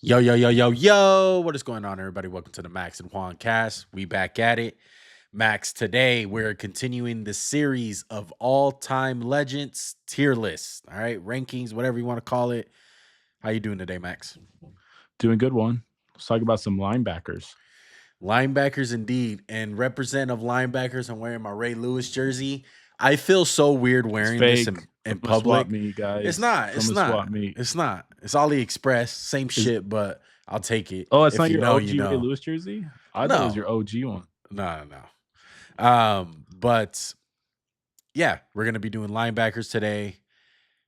Yo, yo, yo, yo, yo. What is going on, everybody? Welcome to the Max and Juan cast. We back at it. Max, today we're continuing the series of all-time legends tier lists. All right, rankings, whatever you want to call it. How you doing today, Max? Doing good one. Let's talk about some linebackers. Linebackers indeed. And representative linebackers, I'm wearing my Ray Lewis jersey. I feel so weird It's wearing this fake in from the swap public. meet, It's guys. not. From It's the not. swap meet. It's not. It's AliExpress. Same Is shit, but I'll take it. oh, it's If not you your know, you OG Ray know. Lewis jersey? I thought it was No, your OG one. no, no. But yeah, we're gonna be doing linebackers today.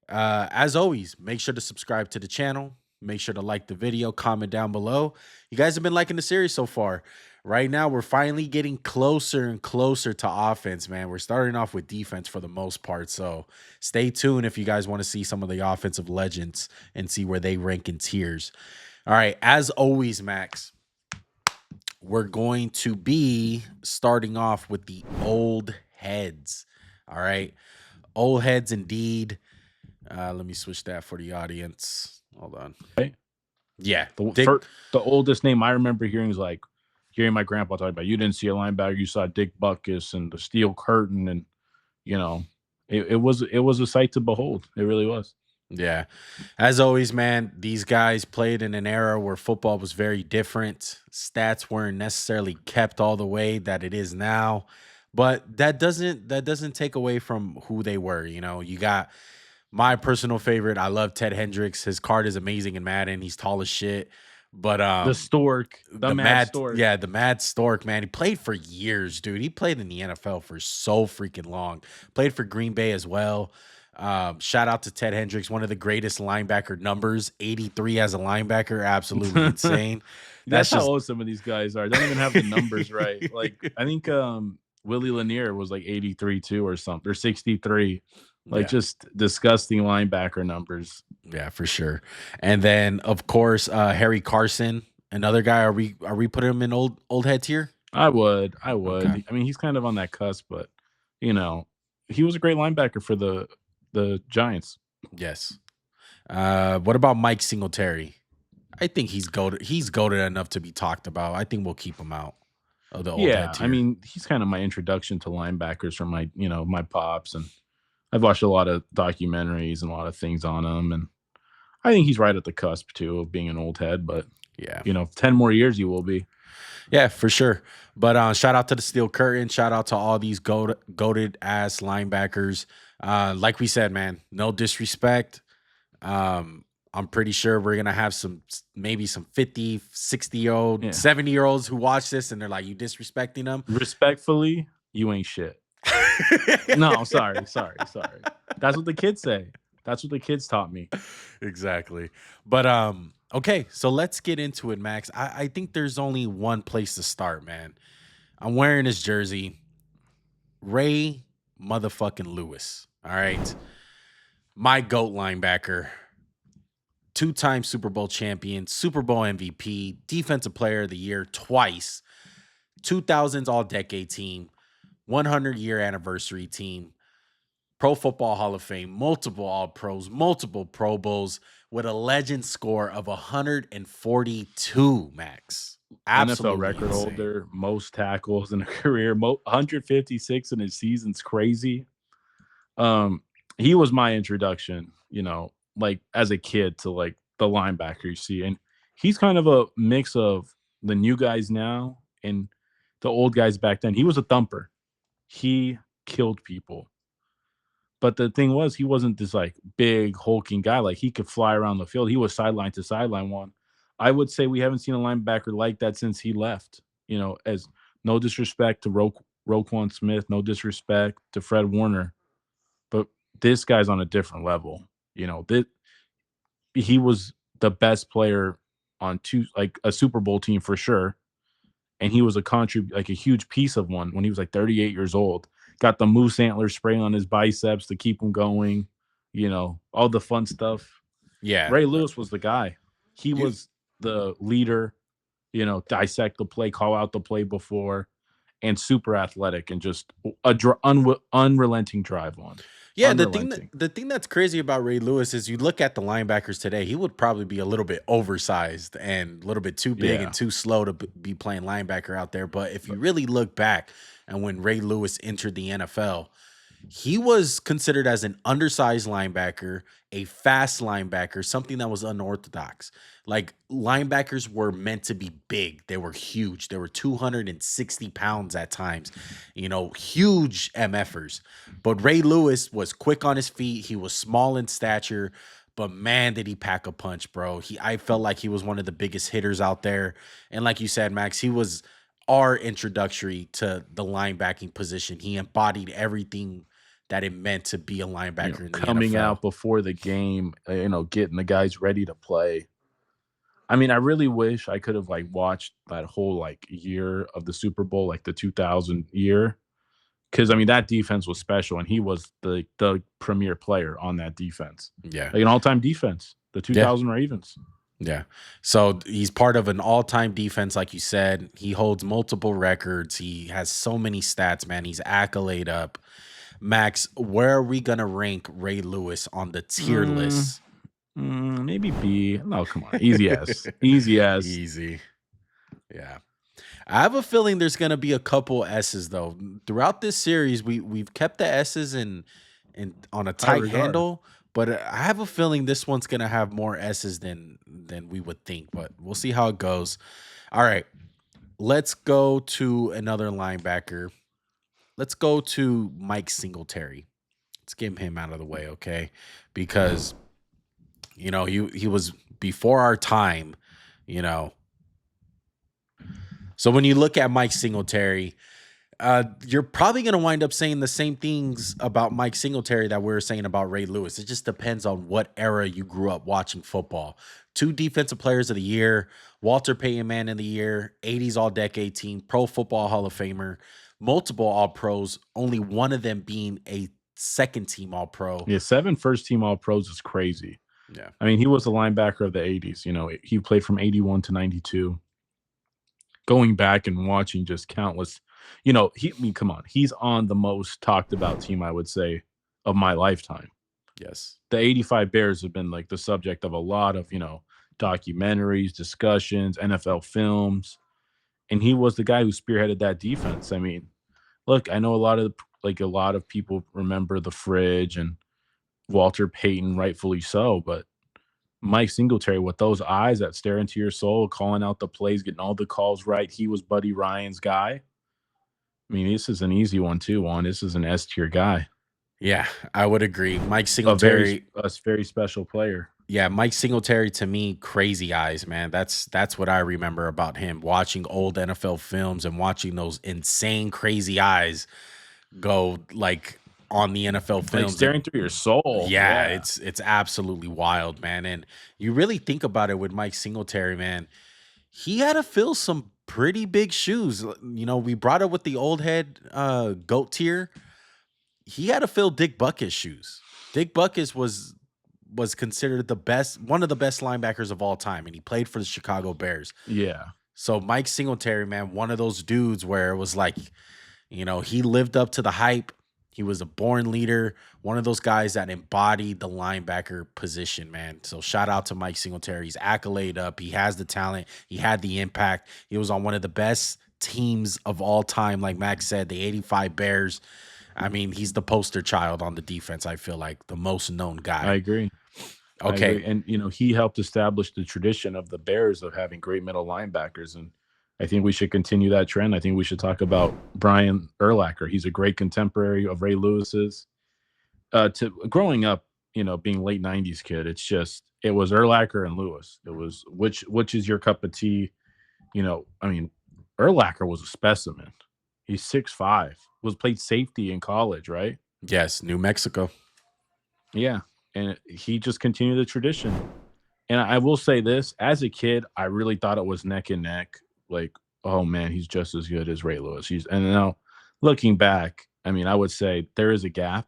As always, make sure to subscribe to the channel. Make sure to like the video, comment down below. You guys have been liking the series so far. Right now, we're finally getting closer and closer to offense, man. We're starting off with defense for the most part. So stay tuned if you guys want to see some of the offensive legends and see where they rank in tiers. All right, as always, Max, we're going to be starting off with the old heads. All right. Old heads indeed. Let me switch that for the audience. Hold on. Right? Yeah. The Dick. the oldest name I remember hearing is like hearing my grandpa talk about. You didn't see a linebacker, you saw Dick Butkus and the steel curtain, and you know, it was a sight to behold. It really was. Yeah. As always, man, these guys played in an era where football was very different. Stats weren't necessarily kept all the way that it is now. But that doesn't take away from who they were. You know, you got my personal favorite. I love Ted Hendricks. His card is amazing in Madden. He's tall as shit. But The stork, the mad stork. the Mad Stork, man. He played for years, dude. He played in the NFL for so freaking long. Played for Green Bay as well. Shout out to Ted Hendricks, one of the greatest linebacker numbers, 83 as a linebacker, absolutely insane. That's That's how just old some of these guys are. They don't even have the numbers right. Like I think Willie Lanier was like 83 too or something, or 63. Like yeah, just disgusting linebacker numbers. yeah, for sure. And then of course, Harry Carson, another guy. Are we putting him in old heads here? I would. I Okay. would. I mean, he's kind of on that cusp, but you know, he was a great linebacker for the Giants. Yes. What about Mike Singletary? I think he's goated. He's goated enough to be talked about. I think we'll keep him out of the old head Yeah, I tier. mean, he's kind of my introduction to linebackers from my pops, and I've watched a lot of documentaries and a lot of things on him, and I think he's right at the cusp too of being an old head. But Yeah. 10 more years, you will be. Yeah, for sure. But shout out to the Steel Curtain. Shout out to all these goaded ass linebackers. Like we said, man, no disrespect. I'm pretty sure we're gonna have maybe some 50, 60-year old, Yeah, 70-year olds who watch this and they're like, you disrespecting them. respectfully, you ain't shit. No, sorry. That's what the kids say. That's what the kids taught me. Exactly. But okay, so let's get into it, Max. I think there's only one place to start, man. I'm wearing his jersey. Ray motherfucking Lewis. All right. My GOAT linebacker, two-time Super Bowl champion, Super Bowl MVP, defensive player of the year twice, 2000s all-decade team, 100-year anniversary team, Pro Football Hall of Fame, multiple All Pros, multiple Pro Bowls, with a legend score of 142, Max. NFL Absolutely record insane. holder, most tackles in a career, 156 in his season's crazy. He was my introduction, like as a kid to like the linebacker you see, and he's kind of a mix of the new guys now and the old guys back then. He was a thumper. He killed people. But the thing was, he wasn't this like big hulking guy. Like he could fly around the field. He was sideline to sideline one. I would say we haven't seen a linebacker like that since he left. As no disrespect to Roquan Smith, no disrespect to Fred Warner, but this guy's on a different level. That he was the best player on like a Super Bowl team for sure, and he was like a huge piece of one when he was like 38 years old. Got the moose antler spray on his biceps to keep him going. All the fun stuff. Yeah. Ray Lewis was the guy. He You was the leader. Dissect the play, call out the play before, and super athletic and just a unrelenting drive on. Yeah, unrelenting. the thing that's crazy about Ray Lewis is you look at the linebackers today, he would probably be a little bit oversized and a little bit too big and Yeah. too slow to be playing linebacker out there. But if you really look back and when Ray Lewis entered the NFL, he was considered as an undersized linebacker, a fast linebacker, something that was unorthodox. Like linebackers were meant to be big. They were huge. They were 260 pounds at times, huge MFers. But Ray Lewis was quick on his feet. He was small in stature, but man, did he pack a punch, bro. I felt like he was one of the biggest hitters out there. And like you said, Max, he was our introductory to the linebacking position. He embodied everything that it meant to be a linebacker in the Coming NFL. out before the game, getting the guys ready to play. I mean, I really wish I could have like watched that whole like year of the Super Bowl, like the 2000 year, because I mean that defense was special, and he was the premier player on that defense, Yeah. like an all time defense, the Yeah. 2000 Ravens. Yeah. So he's part of an all-time defense, like you said. He holds multiple records. He has so many stats, man. He's accolade up. Max, where are we gonna rank Ray Lewis on the tier Mm, list? maybe B. No, come on, easy as, easy as. Easy. Yeah. I have a feeling there's gonna be a couple S's though. Throughout this series, we've kept the S's in on a High tight regard. handle, but I have a feeling this one's gonna have more S's than we would think. But we'll see how it goes. All right, let's go to another linebacker. Let's go to Mike Singletary. Let's get him out of the way, okay? Because he was before our time, you know. So when you look at Mike Singletary, you're probably going to wind up saying the same things about Mike Singletary that we were saying about Ray Lewis. It just depends on what era you grew up watching football. 2 defensive players of the year, Walter Payton Man of the Year, 80s All Decade Team, Pro Football Hall of Famer, multiple All Pros, only one of them being a second team All Pro. Yeah, 7 first team All Pros is crazy. Yeah. I mean, he was a linebacker of the 80s. He played from 81 to 92. Going back and watching just countless, come on, he's on the most talked about team, I would say, of my lifetime. Yes. The 85 Bears have been like the subject of a lot of, documentaries, discussions, NFL films. And he was the guy who spearheaded that defense. I mean, look, I know a lot of people remember the fridge and Walter Payton, rightfully so, but Mike Singletary with those eyes that stare into your soul, calling out the plays, getting all the calls right. He was Buddy Ryan's guy. I mean, this is an easy one too, Juan. This is an S tier guy. Yeah, I would agree. Mike A Singletary. very special player. Yeah, Mike Singletary to me, crazy eyes, man. That's what I remember about him. Watching old NFL films and watching those insane, crazy eyes go like on the NFL Like films. staring through your soul. Yeah, it's absolutely wild, man. And you really think about it with Mike Singletary, man. He had to fill some pretty big shoes. We brought it with the old head goat tier. He had to fill Dick Butkus' shoes. Dick Butkus was considered one of the best linebackers of all time, and he played for the Chicago Bears. Yeah. So Mike Singletary, man, one of those dudes where it was like, he lived up to the hype. He was a born leader, one of those guys that embodied the linebacker position, man. So shout out to Mike Singletary. He's accolade up. He has the talent. He had the impact. He was on one of the best teams of all time, like Max said, the 85 Bears. I mean, he's the poster child on the defense, I feel like, the most known guy. I agree. Okay. And, he helped establish the tradition of the Bears of having great middle linebackers. And I think we should continue that trend. I think we should talk about Brian Urlacher. He's a great contemporary of Ray Lewis's. Growing up, being late 90s kid, it was Urlacher and Lewis. It was which is your cup of tea? I mean, Urlacher was a specimen. He's 6'5", played safety in college, right? Yes, New Mexico. Yeah, and he just continued the tradition. And I will say this, as a kid, I really thought it was neck and neck. Like, oh man, he's just as good as Ray Lewis. And now looking back, I mean, I would say there is a gap.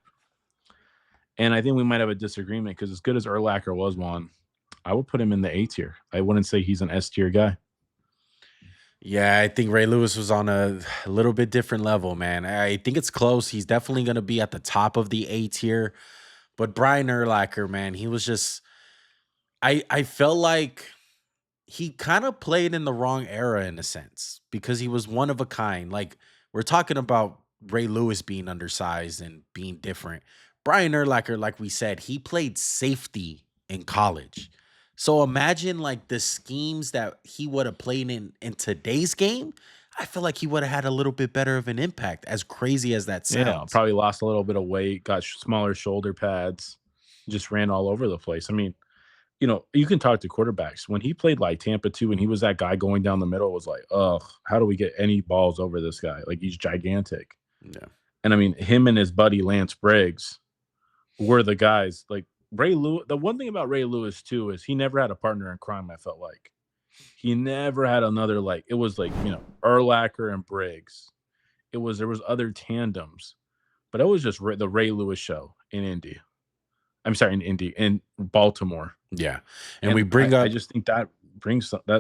And I think we might have a disagreement because as good as Urlacher was, I would put him in the A tier. I wouldn't say he's an S tier guy. Yeah, I think Ray Lewis was on a little bit different level, man. I think it's close. He's definitely going to be at the top of the A tier. But Brian Urlacher, man, he was just I felt like he kind of played in the wrong era in a sense because he was one of a kind. Like we're talking about Ray Lewis being undersized and being different. Brian Urlacher, like we said, he played safety in college. So imagine like the schemes that he would have played in today's game. I feel like he would have had a little bit better of an impact, as crazy as that Yeah, sounds. probably lost a little bit of weight, got smaller shoulder pads, just ran all over the place. I mean, you can talk to quarterbacks. When he played like Tampa 2 and he was that guy going down the middle, it was like, ugh, how do we get any balls over this guy? Like he's gigantic. Yeah. And I mean, him and his buddy Lance Briggs were the guys. Like Ray Lewis. The one thing about Ray Lewis too is he never had a partner in crime. I felt like he never had another like it was like Urlacher and Briggs. There was other tandems, but it was just the Ray Lewis show in Indy. I'm sorry, in Baltimore, Yeah. And we and bring I up just think that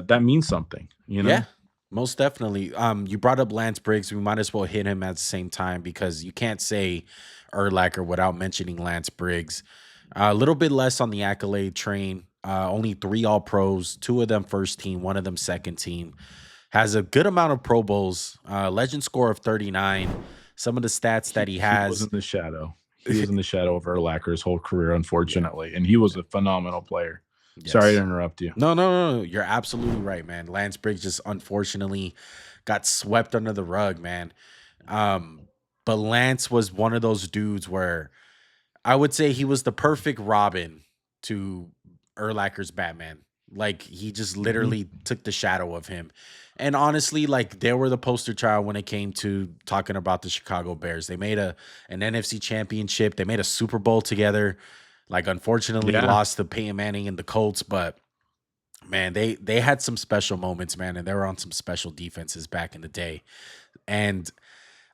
that means something, you yeah, know? most definitely. You brought up Lance Briggs. We might as well hit him at the same time because you can't say Urlacher without mentioning Lance Briggs. A little bit less on the accolade train. Only 3 All-Pros, 2 of them first team, 1 of them second team. Has a good amount of Pro Bowls. Legend score of 39. Some of the stats that he He was has. in the shadow. He was in the shadow of Urlacher's whole career, Yeah. unfortunately, and he was a phenomenal player. Sorry to Yes. interrupt you. No, no, no. You're absolutely right, man. Lance Briggs just unfortunately got swept under the rug, man. Um, but Lance was one of those dudes where I would say he was the perfect Robin to Urlacher's Batman. Like he just Mhm. literally took the shadow of him. And honestly, like they were the poster child when it came to talking about the Chicago Bears. They made an NFC championship. They made a Super Bowl together. Like unfortunately Yeah. lost to Peyton Manning and the Colts, but man, they had some special moments, man, and they were on some special defenses back in the day. And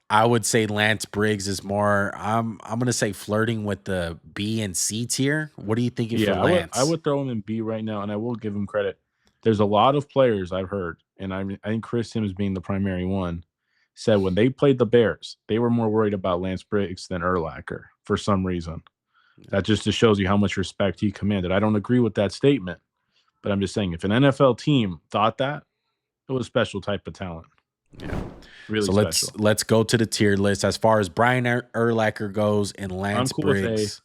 I would say Lance Briggs is more I'm gonna say flirting with the B and C tier. What are you thinking for Yeah, I Lance? would throw him in B right now, and I will give him credit. There's a lot of players I've heard, and I think Chris Sims being the primary one, said when they played the Bears, they were more worried about Lance Briggs than Urlacher for some reason. Yeah. That just shows you how much respect he commanded. I don't agree with that statement, but I'm just saying if an NFL team thought that, it was a special type of talent. Yeah. Really So let's special. let's go to the tier list as far as Brian Urlacher goes and I'm Lance cool with A. Briggs.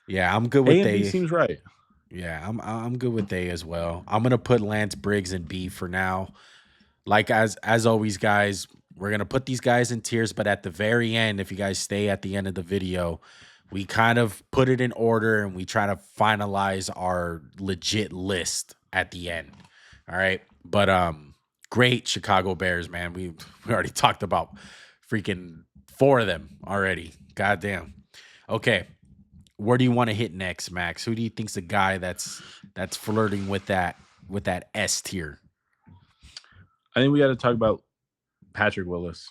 Yeah, I'm good A with and B A. seems right. Yeah, I'm good with A as well. I'm gonna put Lance Briggs in B for now. Like as always, guys, we're gonna put these guys in tiers, but at the very end, if you guys stay at the end of the video, we kind of put it in order and we try to finalize our legit list at the end. All right. But great Chicago Bears, man. We already talked about freaking 4 of them already. Goddamn. Okay. Where do you want to hit next, Max? Who do you think's the guy that's flirting with that S tier? I think we got to talk about Patrick Willis.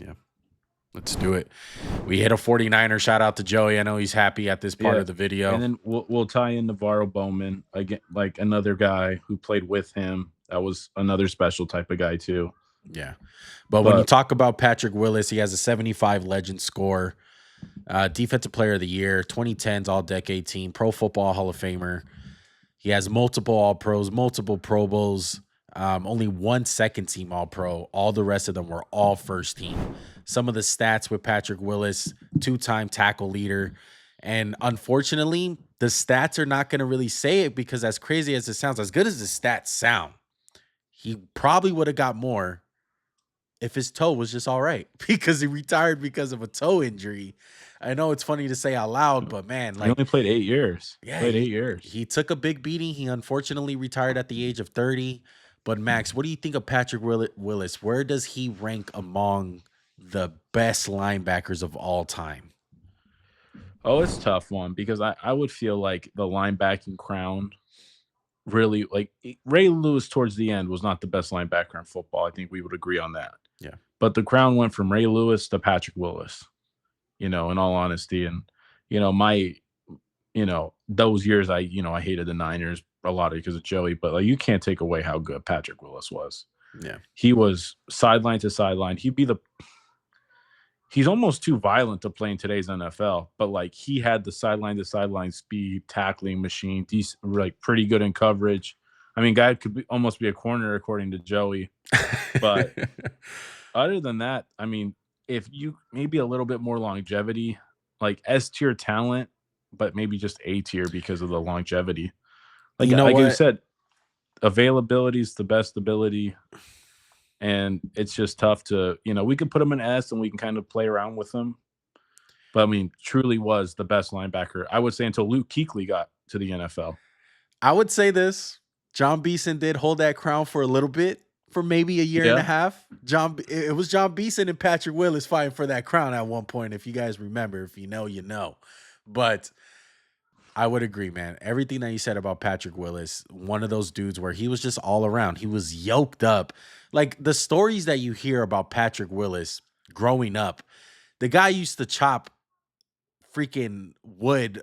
Yeah. Let's do it. We hit a 49er. Shout out to Joey. I know he's happy at this part Yeah, of the video. and then we'll tie in Navarro Bowman again, like another guy who played with him. That was another special type of guy too. Yeah. But when you But talk about Patrick Willis, he has a 75 legend score, defensive player of the year, 2010s all decade team, pro football Hall of Famer. He has multiple All Pros, multiple Pro Bowls, only 1 second team All Pro. All the rest of them were all first team. Some of the stats with Patrick Willis, 2-time tackle leader. And unfortunately, the stats are not going to really say it because, as crazy as it sounds, as good as the stats sound, he probably would have got more if his toe was just all right because he retired because of a toe injury. I know it's funny to say out loud, but man, he like, only played 8 years. yeah, Played eight he years. he took a big beating. He unfortunately retired at the age of 30. But Max, what do you think of Patrick Willis? Where does he rank among the best linebackers of all time? Oh, it's a tough one because I would feel like the linebacking crown really like Ray Lewis towards the end was not the best linebacker in football. I think we would agree on that. Yeah. But the crown went from Ray Lewis to Patrick Willis, in all honesty. And, my those years I hated the Niners a lot because of Joey, but like you can't take away how good Patrick Willis was. Yeah. He was sideline to sideline. He's almost too violent to play in today's NFL, but like he had the sideline to sideline speed, tackling machine, decent, like pretty good in coverage. I mean, guy could almost be a corner according to Joey. But other than that, I mean, if you maybe a little bit more longevity, like S tier talent, but maybe just A tier because of the longevity. Like You know like I what? said, availability is the best ability. And it's just tough to, we could put him in S and we can kind of play around with him. But I mean, truly was the best linebacker, I would say, until Luke Kuechly got to the NFL. I would say this. John Beeson did hold that crown for a little bit, for maybe a year and a Yeah. half. It was John Beeson and Patrick Willis fighting for that crown at one point. If you guys remember, if you know, you know. But I would agree, man. Everything that you said about Patrick Willis, one of those dudes where he was just all around. He was yoked up. Like the stories that you hear about Patrick Willis growing up, the guy used to chop freaking wood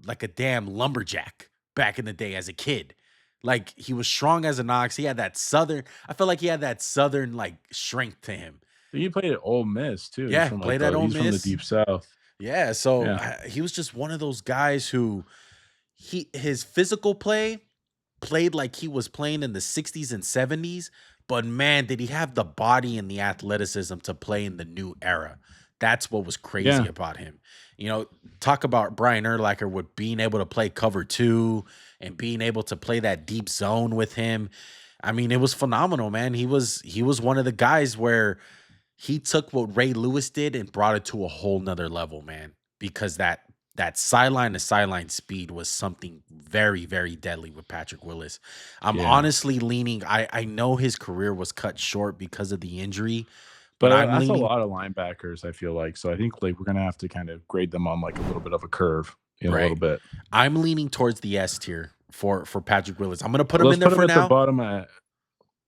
like a damn lumberjack back in the day as a kid. Like he was strong as an ox. He had that southern, I felt like he had that southern like strength to him. He played at Ole Miss too. He's Yeah, from played at Ole he's from the Miss. deep south. Yeah, so Yeah. he was just one of those guys who his physical play played like he was playing in the 60s and 70s, but man, did he have the body and the athleticism to play in the new era. That's what was crazy Yeah. about him. Talk about Brian Urlacher with being able to play cover 2 and being able to play that deep zone with him. I mean, it was phenomenal, man. He was one of the guys where he took what Ray Lewis did and brought it to a whole nother level, man, because that sideline to sideline speed was something very, very deadly with Patrick Willis. I'm honestly leaning. I know his career was cut short because of the injury, but I'm that's leaning. a lot of linebackers, I feel like. So I think like we're gonna have to kind of grade them on like a little bit of a curve, a little bit. I'm leaning towards the S tier for Patrick Willis. I'm gonna put him in there for now.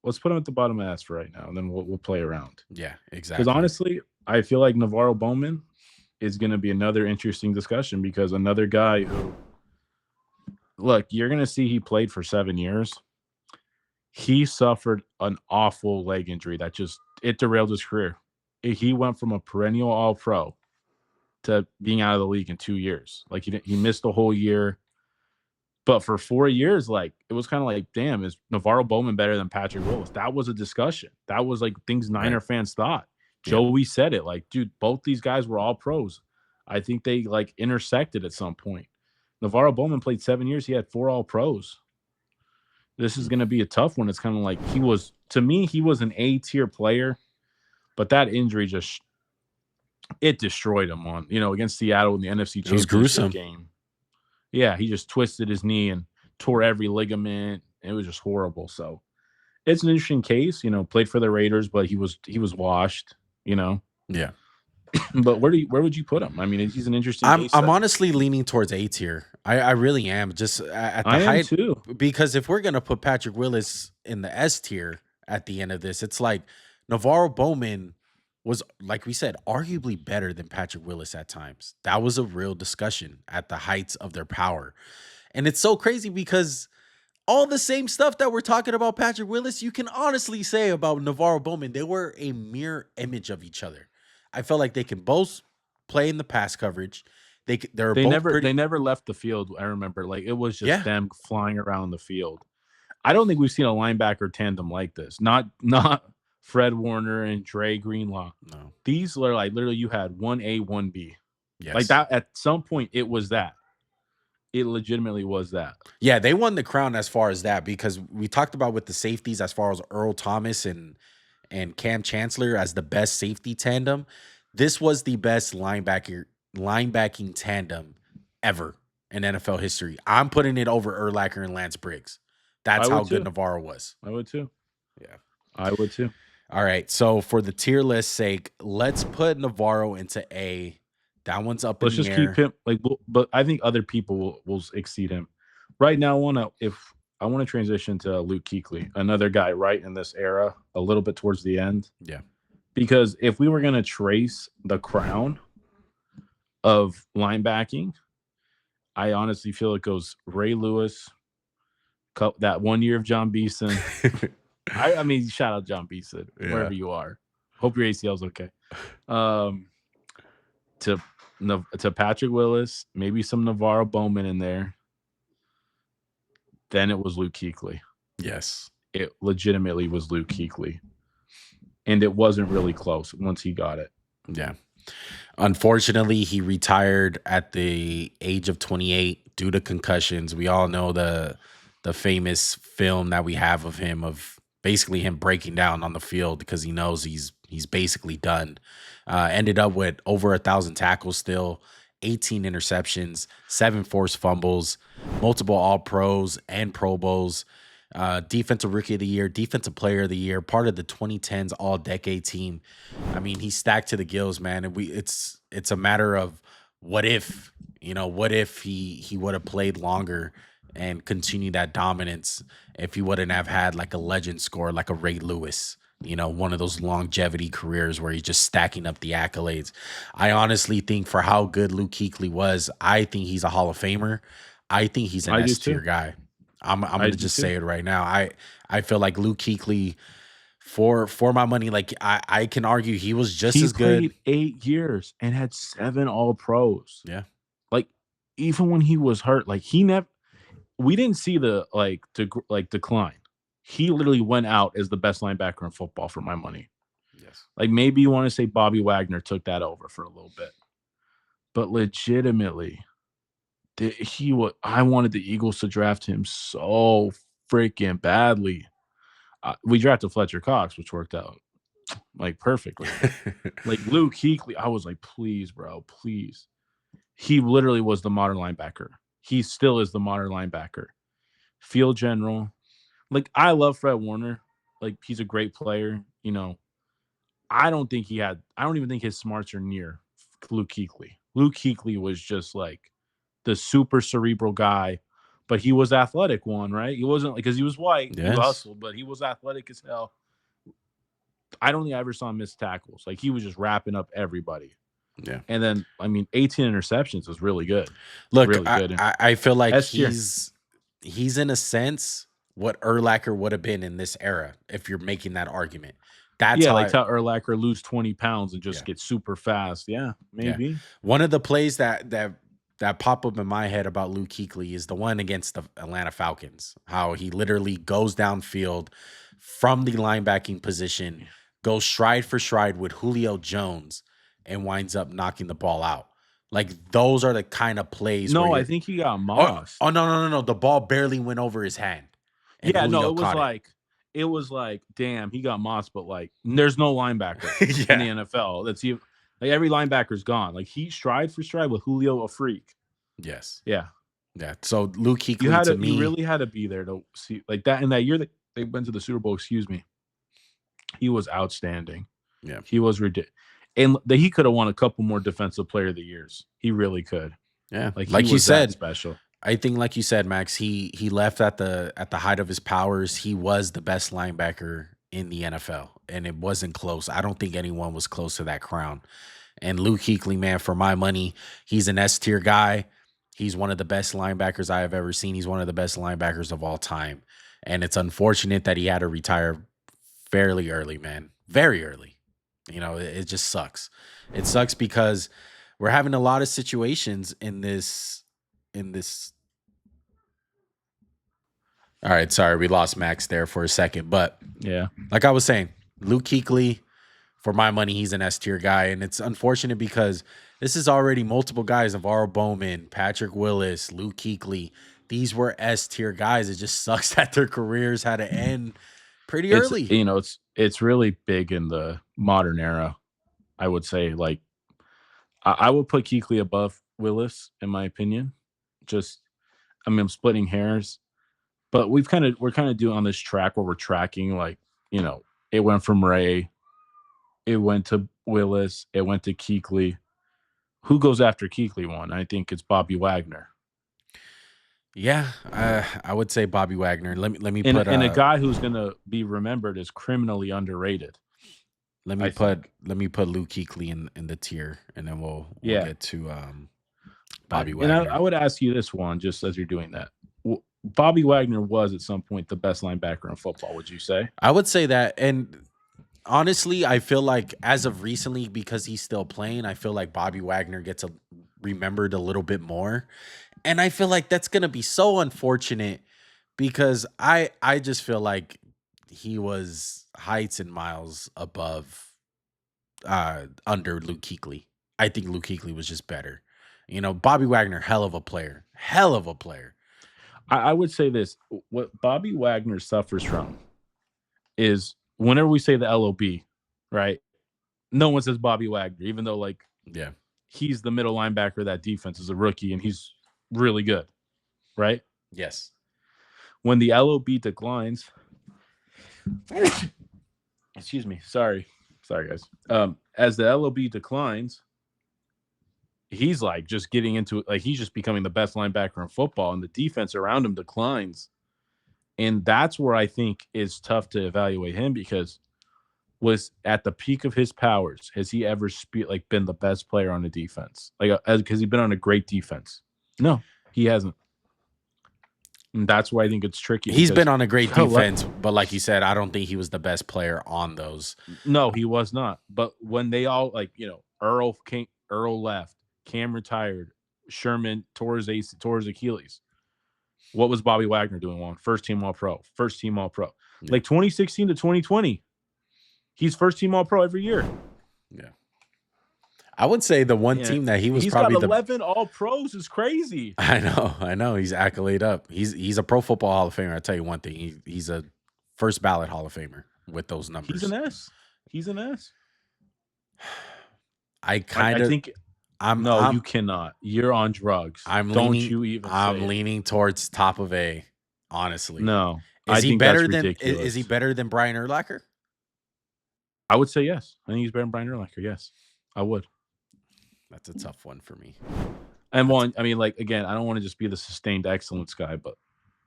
Let's put him at the bottom of S for right now, and then we'll play around. Yeah, exactly. Because honestly, I feel like Navorro Bowman is going to be another interesting discussion, because another guy who, look, you're going to see he played for 7 years. He suffered an awful leg injury that it derailed his career. He went from a perennial All-Pro to being out of the league in 2 years. Like he missed a whole year. But for 4 years, like it was kind of like, damn, is Navorro Bowman better than Patrick Willis? That was a discussion. That was like things Niner fans thought. Joey said it, like, dude, both these guys were all pros. I think they like intersected at some point. Navorro Bowman played 7 years. He had 4 all pros. This is going to be a tough one. It's kind of like to me, he was an A tier player, but that injury it destroyed him against Seattle in the NFC Championship game. Yeah, he just twisted his knee and tore every ligament. It was just horrible. So it's an interesting case. Played for the Raiders, but he was washed. Yeah. But where would you put him? I mean, he's an interesting case. I'm honestly leaning towards A tier. I really am. Just at the height too. Because if we're gonna put Patrick Willis in the S tier at the end of this, it's like Navorro Bowman was, like we said, arguably better than Patrick Willis at times. That was a real discussion at the heights of their power. And it's so crazy because all the same stuff that we're talking about Patrick Willis, you can honestly say about Navorro Bowman. They were a mirror image of each other. I felt like they can both play in the pass coverage. They never left the field. I remember, like, it was just them flying around the field. I don't think we've seen a linebacker tandem like this. Not Fred Warner and Dre Greenlaw. No. These are like literally you had 1A, 1B. Yes. Like that at some point it was that. It legitimately was that. Yeah, they won the crown as far as that, because we talked about with the safeties as far as Earl Thomas and Cam Chancellor as the best safety tandem. This was the best linebacking tandem ever in NFL history. I'm putting it over Urlacher and Lance Briggs. That's how good Navorro was. I would too. Yeah. I would too. All right. So for the tier list sake, let's put Navorro into A. That one's up in the air. Let's just keep him but I think other people will exceed him. Right now, I want to transition to Luke Kuechly, another guy right in this era, a little bit towards the end. Yeah. Because if we were going to trace the crown of linebacking, I honestly feel it goes Ray Lewis, that 1 year of John Beeson, I mean, shout out John Beeson, Yeah. wherever you are. Hope your ACL's okay. Um, to Patrick Willis, maybe some Navarro Bowman in there. Then it was Luke Kuechly. Yes. It legitimately was Luke Kuechly. And it wasn't really close once he got it. Yeah. Unfortunately, he retired at the age of 28 due to concussions. We all know the famous film that we have of him, of basically him breaking down on the field because he knows he's basically done. Ended up with over 1,000 tackles still, 18 interceptions, 7 forced fumbles, multiple All Pros and Pro Bowls. Defensive Rookie of the Year, Defensive Player of the Year, part of the 2010s All Decade team. I mean, he's stacked to the gills, man. And it's a matter of what if, what if he would have played longer and continued that dominance if he wouldn't have had like a legend score like a Ray Lewis, one of those longevity careers where he's just stacking up the accolades. I honestly think for how good Luke Kuechly was, I think he's a Hall of Famer. I think he's an I do S tier too. guy. I'm I gonna do just too. say it right now. I feel like Luke Kuechly, for my money, like I can argue he was just He as good. played 8 years and had 7 All Pros. Yeah. Like, even when he was hurt, like he never we didn't see the decline. He literally went out as the best linebacker in football for my money. Yes. Like, maybe you want to say Bobby Wagner took that over for a little bit. But legitimately, I wanted the Eagles to draft him so freaking badly. We drafted Fletcher Cox, which worked out like perfectly. Like Luke Kuechly, I was like, please, bro, please. He literally was the modern linebacker. He still is the modern linebacker. Field general. Like, I love Fred Warner. Like, he's a great player. I don't even think his smarts are near Luke Kuechly. Luke Kuechly was just like the super cerebral guy, but he was athletic one, right? He wasn't like, because he was white, he Yes. hustled, but he was athletic as hell. I don't think I ever saw him miss tackles. Like, he was just wrapping up everybody. Yeah. And then, I mean, 18 interceptions was really good. Look, Really I, good. I I feel like S tier. he's in a sense what Urlacher would have been in this era if you're making that argument. That's Yeah, how like how Urlacher lose 20 pounds and just yeah. get super fast. Yeah, Yeah. maybe. One of the plays that pop up in my head about Luke Kuechly is the one against the Atlanta Falcons. How he literally goes downfield from the linebacking position, goes stride for stride with Julio Jones, and winds up knocking the ball out. Like those are the kind of plays where No, I you're think he got oh mossed. no, no, no, no. The ball barely went over his hand. And Yeah, no, Julio caught it. it was like, damn, he got mossed, but like, there's no linebacker in the Yeah. NFL that's even like every linebacker's gone. Like, he stride for stride with Julio, a freak. Yes. Yeah, Yeah. So Luke Kuechly to you me, really had to be there to see like that. In that year that they went to the Super Bowl, excuse me, he was outstanding. yeah. He was ridiculous, and he could have won a couple more Defensive Player of the Years. He really could. Yeah. Like, he Like you was that said, special. I think, like you said, Max, he left at the height of his powers. He was the best linebacker in the NFL, and it wasn't close. I don't think anyone was close to that crown. And Luke Kuechly, man, for my money, he's an S tier guy. He's one of the best linebackers I have ever seen. He's one of the best linebackers of all time. And it's unfortunate that he had to retire fairly early, man, very early. It just sucks. It sucks because we're having a lot of situations in this. All right, sorry, we lost Max there for a second, but Yeah. like I was saying, Luke Kuechly, for my money, he's an S tier guy, and it's unfortunate because this is already multiple guys: Navorro Bowman, Patrick Willis, Luke Kuechly. These were S tier guys. It just sucks that their careers had to end pretty It's early. it's really big in the modern era. I would say, like, I would put Kuechly above Willis in my opinion. Just, I mean, I'm splitting hairs, but we're kind of doing on this track where we're tracking, like, it went from Ray, it went to Willis, it went to Kuechly. Who goes after Kuechly one? I think it's Bobby Wagner. Yeah, I would say Bobby Wagner. Let me And put a guy who's gonna be remembered as criminally underrated. let me I put think. let me put Luke Kuechly in the tier, and then we'll Yeah. get to Bobby And I Wagner. would ask you this one, just as you're doing that. Bobby Wagner was at some point the best linebacker in football. Would you say? I would say that, and honestly, I feel like as of recently, because he's still playing, I feel like Bobby Wagner gets remembered a little bit more, and I feel like that's gonna be so unfortunate because I just feel like he was heights and miles above under Luke Kuechly. I think Luke Kuechly was just better. Bobby Wagner, hell of a player. Hell of a player. I would say this: what Bobby Wagner suffers from is whenever we say the LOB, right? No one says Bobby Wagner, even though like Yeah. he's the middle linebacker of that defense as a rookie, and he's really good, right? Yes. When the LOB declines, excuse me, sorry, guys. As the LOB declines, he's like just getting into it, like he's just becoming the best linebacker in football, and the defense around him declines. And that's where I think is tough to evaluate him because was at the peak of his powers. Has he ever been the best player on the defense? Like, because he's been on a great defense? No, he hasn't. And that's why I think it's tricky. He's been on a great defense, but like you said, I don't think he was the best player on those. No, he was not. But when they all Earl left, Cam retired, Sherman tore his Achilles. What was Bobby Wagner doing wrong? First team All Pro. Yeah. Like 2016 to 2020, he's first team All Pro every year. Yeah. I would say the one team that he's probably got 11 All Pros is crazy. I know. He's accolade up. He's a Pro Football Hall of Famer. I tell you one thing, he's a first ballot Hall of Famer with those numbers. He's an S. I think you cannot. You're on drugs. I'm leaning towards top of A, honestly. No. Is he better than Brian Urlacher? I would say yes. I think he's better than Brian Urlacher. Yes. I would. That's a tough one for me. And again, I don't want to just be the sustained excellence guy, but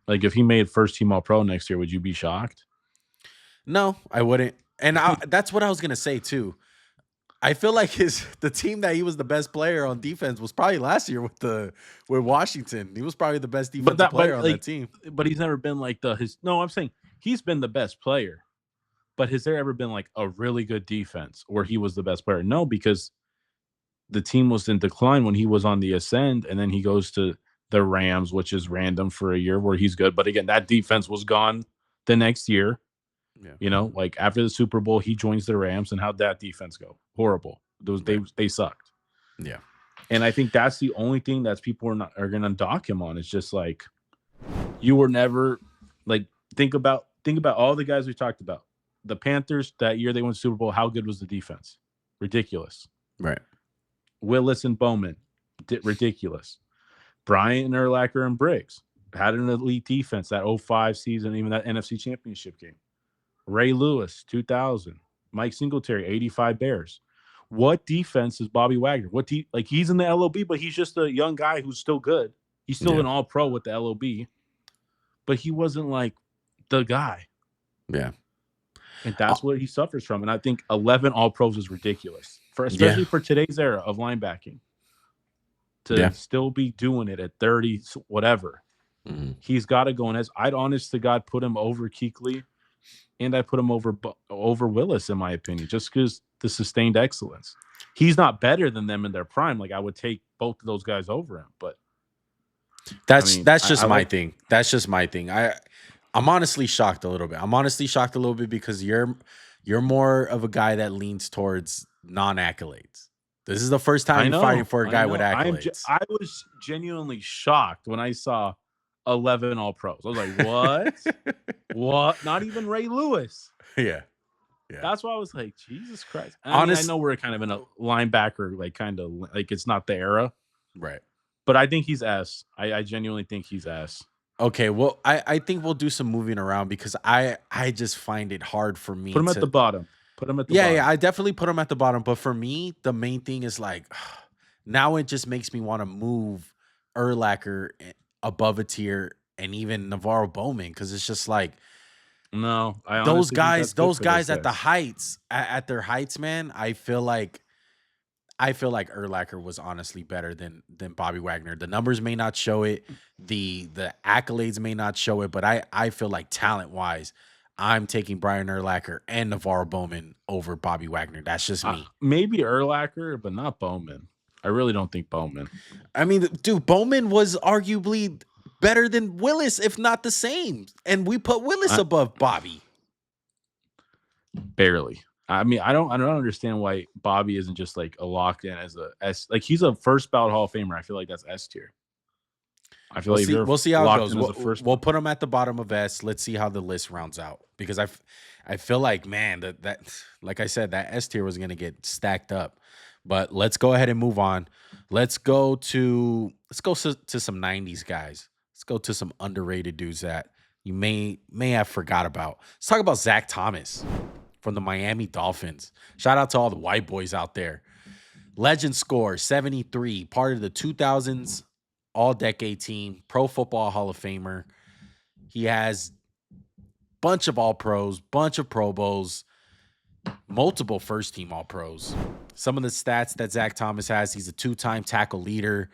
like if he made first team All Pro next year, would you be shocked? No, I wouldn't. And that's what I was gonna say too. I feel like the team that he was the best player on defense was probably last year with Washington. He was probably the best defensive player on that team. But he's never been like I'm saying he's been the best player. But has there ever been like a really good defense where he was the best player? No, because the team was in decline when he was on the ascend, and then he goes to the Rams, which is random for a year where he's good. But again, that defense was gone the next year. Yeah. Like after the Super Bowl, he joins the Rams, and how'd that defense go? Horrible. They sucked. Yeah. And I think that's the only thing that people are going to dock him on. It's just like you were never like think about all the guys we talked about. The Panthers that year they won the Super Bowl. How good was the defense? Ridiculous. Right. Willis and Bowman, ridiculous. Bryant, Urlacher, and Briggs had an elite defense that 2005 season, even that NFC Championship game. Ray Lewis, 2000. Mike Singletary, 85 Bears. What defense is Bobby Wagner? He's in the LOB, but he's just a young guy who's still good. He's still an All-Pro with the LOB, but he wasn't like the guy. Yeah. And that's what he suffers from. And I think 11 All-Pros is ridiculous, especially for today's era of linebacking. To still be doing it at 30, whatever. Mm-hmm. He's got to go. And I'd honest to God put him over Kuechly, and I put him over Willis, in my opinion, just because the sustained excellence. He's not better than them in their prime. Like I would take both of those guys over him, but that's just my thing. That's just my thing. I'm honestly shocked a little bit. Because you're more of a guy that leans towards non-accolades. This is the first time you're fighting for a guy with accolades. I was genuinely shocked when I saw 11 All-Pros. I was like, what? What? Not even Ray Lewis. Yeah. That's why I was like, Jesus Christ. I know we're kind of in a linebacker, like it's not the era. Right. But I think he's S. I genuinely think he's S. Okay, well, I think we'll do some moving around because I just find it hard for me. Put him at the bottom. Bottom. Yeah, I definitely put him at the bottom. But for me, the main thing is like, now it just makes me want to move Urlacher above a tier and even Navorro Bowman because it's just like, no, those guys at the heights, at their heights, man. I feel like I feel like Urlacher was honestly better than Bobby Wagner. The numbers may not show it, the accolades may not show it, but I feel like talent wise, I'm taking Brian Urlacher and Navarro Bowman over Bobby Wagner. That's just me. Maybe Urlacher, but not Bowman. I really don't think Bowman. I mean, dude, Bowman was arguably better than Willis, if not the same, and we put Willis above Bobby. Barely. I mean, I don't understand why Bobby isn't just like a locked in as a S. Like he's a first ballot Hall of Famer. I feel like that's S tier. I feel like we'll see how it goes. We'll put him at the bottom of S. Let's see how the list rounds out, because I feel like, man, that like I said, that S tier was gonna get stacked up. But let's go ahead and move on. Let's go to some 90s guys. Let's go to some underrated dudes that you may have forgot about. Let's talk about Zach Thomas from the Miami Dolphins. Shout out to all the white boys out there. Legend score 73, part of the 2000s All-Decade Team, Pro Football Hall of Famer. He has bunch of All-Pros, bunch of Pro Bowls, multiple first-team All-Pros. Some of the stats that Zach Thomas has: he's a 2-time tackle leader,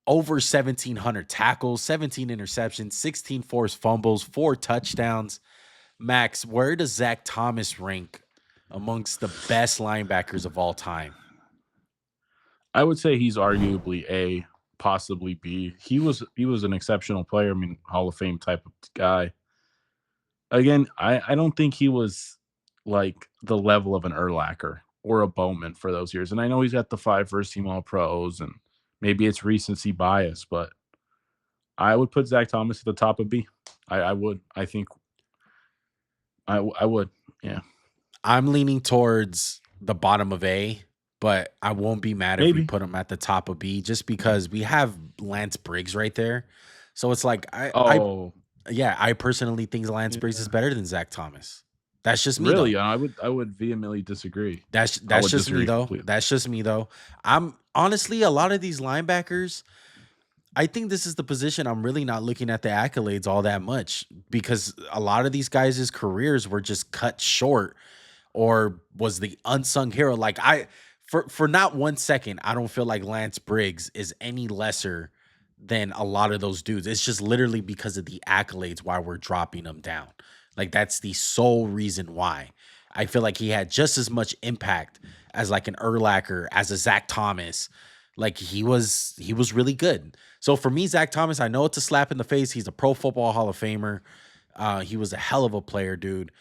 over 1,700 tackles, 17 interceptions, 16 forced fumbles, 4 touchdowns. Max, where does Zach Thomas rank amongst the best linebackers of all time? I would say he's arguably A, possibly B. He was an exceptional player. I mean, Hall of Fame type of guy. Again, I don't think he was like the level of an Urlacher or a Bowman for those years. And I know he's got the 5 first-team All-Pros, and maybe it's recency bias, but I would put Zach Thomas at the top of B. I would. I think I would. Yeah. I'm leaning towards the bottom of A, but I won't be mad if we put him at the top of B, just because we have Lance Briggs right there. So it's like, I personally think Lance Briggs is better than Zach Thomas. That's just me. Really? Though. I would vehemently disagree. That's just me though. Completely. That's just me though. I'm honestly, a lot of these linebackers, I think this is the position I'm really not looking at the accolades all that much, because a lot of these guys' careers were just cut short, or was the unsung hero. Like for not 1 second, I don't feel like Lance Briggs is any lesser than a lot of those dudes. It's just literally because of the accolades why we're dropping them down. Like that's the sole reason why. I feel like he had just as much impact as like an Urlacher, as a Zach Thomas. Like he was really good. So for me, Zach Thomas, I know it's a slap in the face. He's a Pro Football Hall of Famer. He was a hell of a player, dude.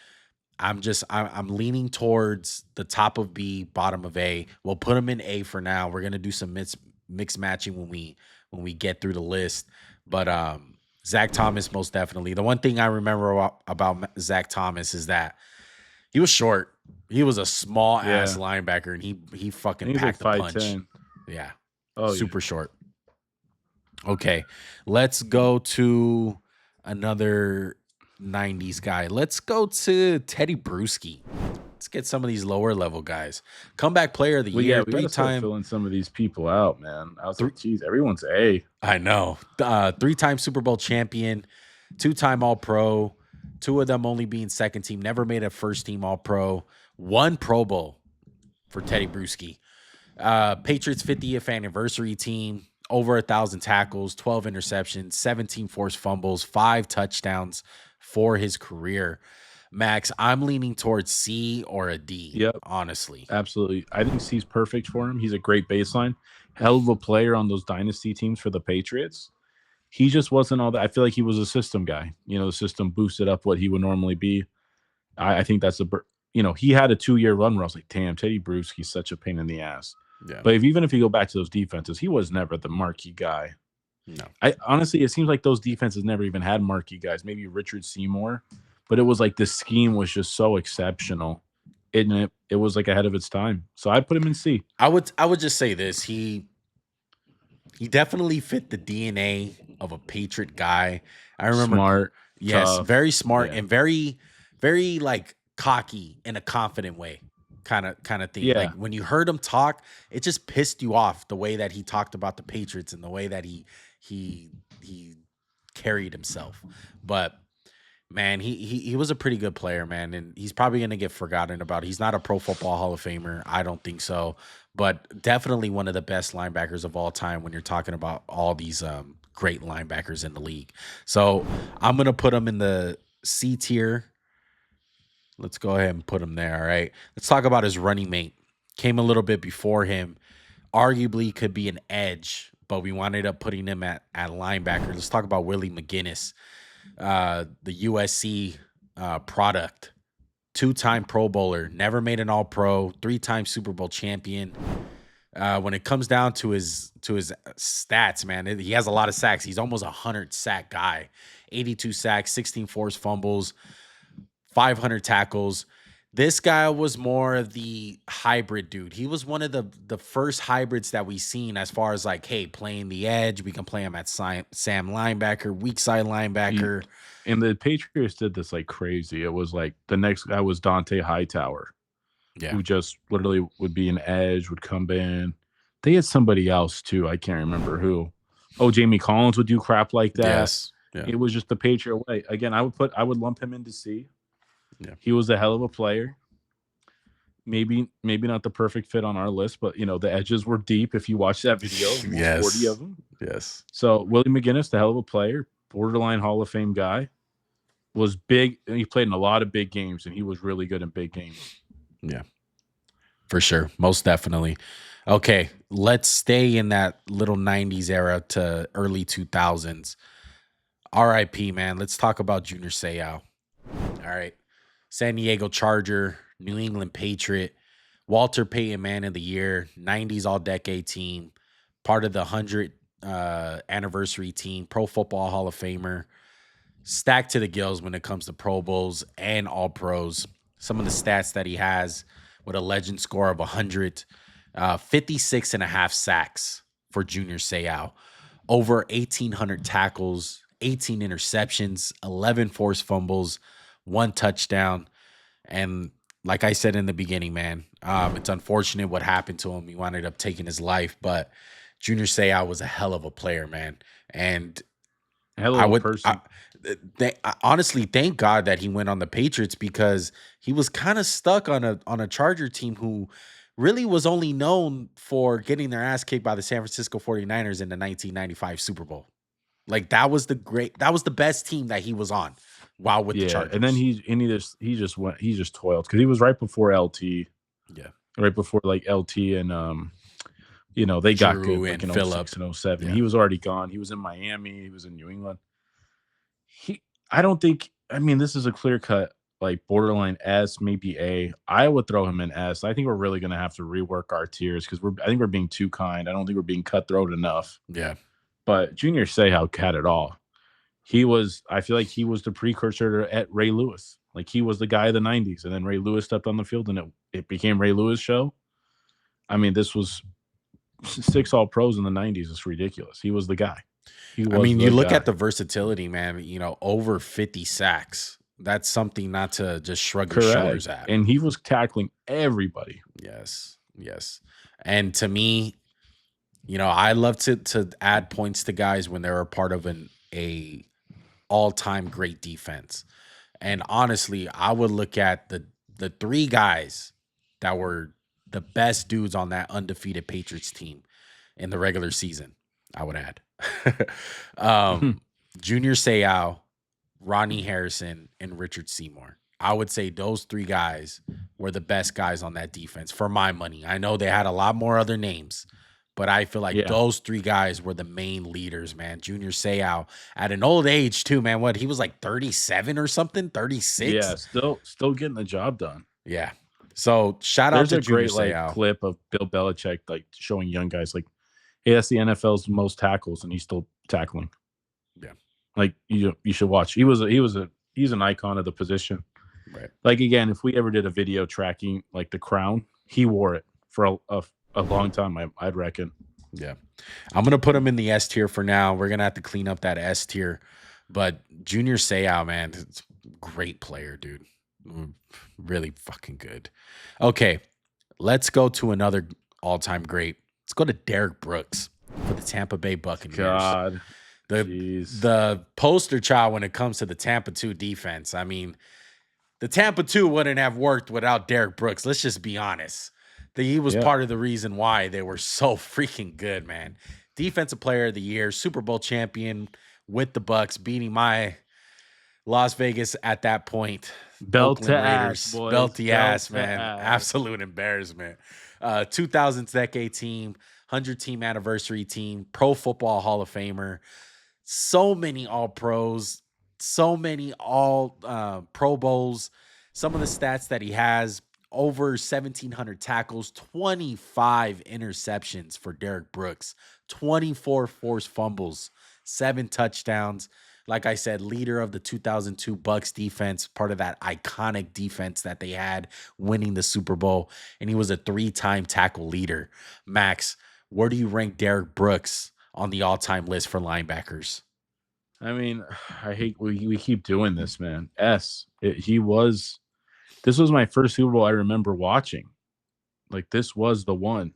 I'm leaning towards the top of B, bottom of A. We'll put him in A for now. We're gonna do some mixed matching when we get through the list. But Zach Thomas, most definitely. The one thing I remember about Zach Thomas is that he was short. He was a small ass linebacker, and he fucking packed the punch. 5'10". Yeah. Super short. Okay. Let's go to another 90s guy. Let's go to Teddy Bruschi. Let's get some of these lower level guys. Comeback player of the year, we 3-time. Filling some of these people out, man. I was like, geez, everyone's A. I know. 3-time Super Bowl champion, 2-time All-Pro, 2 of them only being second team. Never made a first team All-Pro. 1 Pro Bowl for Teddy Bruschi. Patriots 50th anniversary team. Over 1,000 tackles, 12 interceptions, 17 forced fumbles, 5 touchdowns for his career. Max, I'm leaning towards C or a D. Yep. Honestly. Absolutely. I think C's perfect for him. He's a great baseline. Hell of a player on those dynasty teams for the Patriots. He just wasn't all that. I feel like he was a system guy. You know, the system boosted up what he would normally be. I think that's he had a 2-year run where I was like, damn, Teddy Bruschi's such a pain in the ass. Yeah. But even if you go back to those defenses, he was never the marquee guy. No. Honestly, it seems like those defenses never even had marquee guys. Maybe Richard Seymour, but it was like the scheme was just so exceptional. It was like ahead of its time. So I'd put him in C. I would just say this. He definitely fit the DNA of a Patriot guy. I remember smart. Yes, tough. Very smart and very, very like cocky in a confident way. Kind of thing. Yeah. Like when you heard him talk, it just pissed you off the way that he talked about the Patriots and the way that he carried himself. But Man, he was a pretty good player, man, and he's probably gonna get forgotten about. He's not a Pro Football Hall of Famer, I don't think so, but definitely one of the best linebackers of all time when you're talking about all these great linebackers in the league. So I'm gonna put him in the C tier. Let's go ahead and put him there. All right. Let's talk about his running mate. Came a little bit before him. Arguably could be an edge, but we wound up putting him at linebacker. Let's talk about Willie McGinnest, the USC product, two-time Pro Bowler, never made an All-Pro, three-time Super Bowl champion. When it comes down to his stats, man, he has a lot of sacks. He's almost a 100-sack guy, 82 sacks, 16 forced fumbles, 500 tackles. This guy was more of the hybrid dude. He was one of the first hybrids that we seen as far as like, hey, playing the edge. We can play him at Sam linebacker, weak side linebacker. And the Patriots did this like crazy. It was like the next guy was Dante Hightower, who just literally would be an edge, would come in. They had somebody else too. I can't remember who. Oh, Jamie Collins would do crap like that. Yes. Yeah. It was just the Patriot way. Again, I would lump him into C. Yeah. He was a hell of a player. Maybe not the perfect fit on our list, but the edges were deep. If you watch that video, 40 of them. Yes. So Willie McGinnest, a hell of a player, borderline Hall of Fame guy, was big. And he played in a lot of big games, and he was really good in big games. Yeah, for sure, most definitely. Okay, let's stay in that little '90s era to early 2000s. R.I.P. Man. Let's talk about Junior Seau. All right. San Diego Charger, New England Patriot, Walter Payton Man of the Year, 90s All-Decade team, part of the 100th anniversary team, Pro Football Hall of Famer, stacked to the gills when it comes to Pro Bowls and All-Pros. Some of the stats that he has with a legend score of 100, 56 and a half sacks for Junior Seau, over 1,800 tackles, 18 interceptions, 11 forced fumbles, 1 touchdown. And like I said in the beginning, man, it's unfortunate what happened to him. He wound up taking his life, but Junior Seau was a hell of a player, man. And hell of a person. Honestly, thank God that he went on the Patriots, because he was kind of stuck on a Charger team who really was only known for getting their ass kicked by the San Francisco 49ers in the 1995 Super Bowl. Like that was the best team that he was on while with the Chargers. And then he just toiled because he was right before LT. Yeah. Right before like LT and they got good like in Phillips 06 and 07. Yeah. He was already gone. He was in Miami, he was in New England. This is a clear cut like borderline S, maybe A. I would throw him in S. I think we're really gonna have to rework our tiers because I think we're being too kind. I don't think we're being cutthroat enough. Yeah. But Junior Seau had it all. I feel like he was the precursor at Ray Lewis. Like he was the guy of the 90s, and then Ray Lewis stepped on the field and it became Ray Lewis show. This was 6 All-Pros in the 90s. It's ridiculous. He was the guy. You look at the versatility, man, over 50 sacks. That's something not to just shrug your shoulders at. And he was tackling everybody. Yes. And to me, I love to add points to guys when they're a part of a all-time great defense. And honestly, I would look at the 3 guys that were the best dudes on that undefeated Patriots team in the regular season, I would add. Junior Seau, Rodney Harrison, and Richard Seymour. I would say those 3 guys were the best guys on that defense for my money. I know they had a lot more other names, but I feel like those 3 guys were the main leaders, man. Junior Seau at an old age too, man. What, he was like 37 or something, 36? Yeah, still getting the job done. Yeah. So shout out to Junior Seau. Clip of Bill Belichick like showing young guys like, hey, that's the NFL's most tackles, and he's still tackling. Yeah. Like you should watch. He's an icon of the position. Right. Like again, if we ever did a video tracking like the crown, he wore it for a long time, I'd reckon. Yeah. I'm going to put him in the S tier for now. We're going to have to clean up that S tier. But Junior Seau, man, it's a great player, dude. Really fucking good. Okay, let's go to another all-time great. Let's go to Derrick Brooks for the Tampa Bay Buccaneers. God. The poster child when it comes to the Tampa 2 defense. I mean, the Tampa 2 wouldn't have worked without Derrick Brooks. Let's just be honest. He was part of the reason why they were so freaking good, man. Defensive Player of the Year, Super Bowl champion with the Bucks, beating my Las Vegas at that point. Belt Oakland to Raiders. ass, boys. Belt to ass, Belt to man. ass. Absolute embarrassment. 2000s decade team, 100 team anniversary team, Pro Football Hall of Famer. So many All Pros, so many All Pro Bowls. Some of the stats that he has: over 1,700 tackles, 25 interceptions for Derrick Brooks, 24 forced fumbles, 7 touchdowns. Like I said, leader of the 2002 Bucks defense, part of that iconic defense that they had winning the Super Bowl. And he was a 3-time tackle leader. Max, where do you rank Derrick Brooks on the all-time list for linebackers? I mean, I hate we keep doing this, man. This was my first Super Bowl I remember watching. Like, this was the one.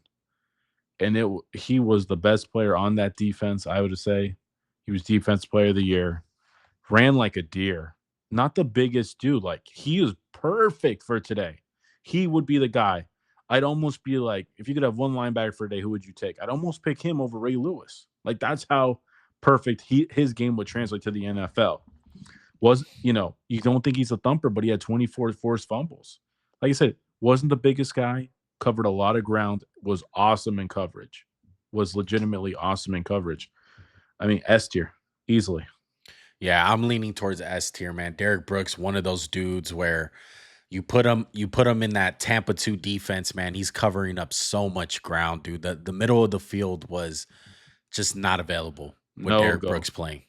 And he was the best player on that defense, I would say. He was Defense Player of the Year. Ran like a deer. Not the biggest dude. Like, he is perfect for today. He would be the guy. I'd almost be like, if you could have one linebacker for a day, who would you take? I'd almost pick him over Ray Lewis. Like, that's how perfect his game would translate to the NFL. You don't think he's a thumper, but he had 24 forced fumbles. Like I said, wasn't the biggest guy, covered a lot of ground, was awesome in coverage, was legitimately awesome in coverage. I mean, S tier, easily. Yeah, I'm leaning towards S tier, man. Derrick Brooks, one of those dudes where you put him in that Tampa 2 defense, man. He's covering up so much ground, dude. The middle of the field was just not available with Derrick Brooks playing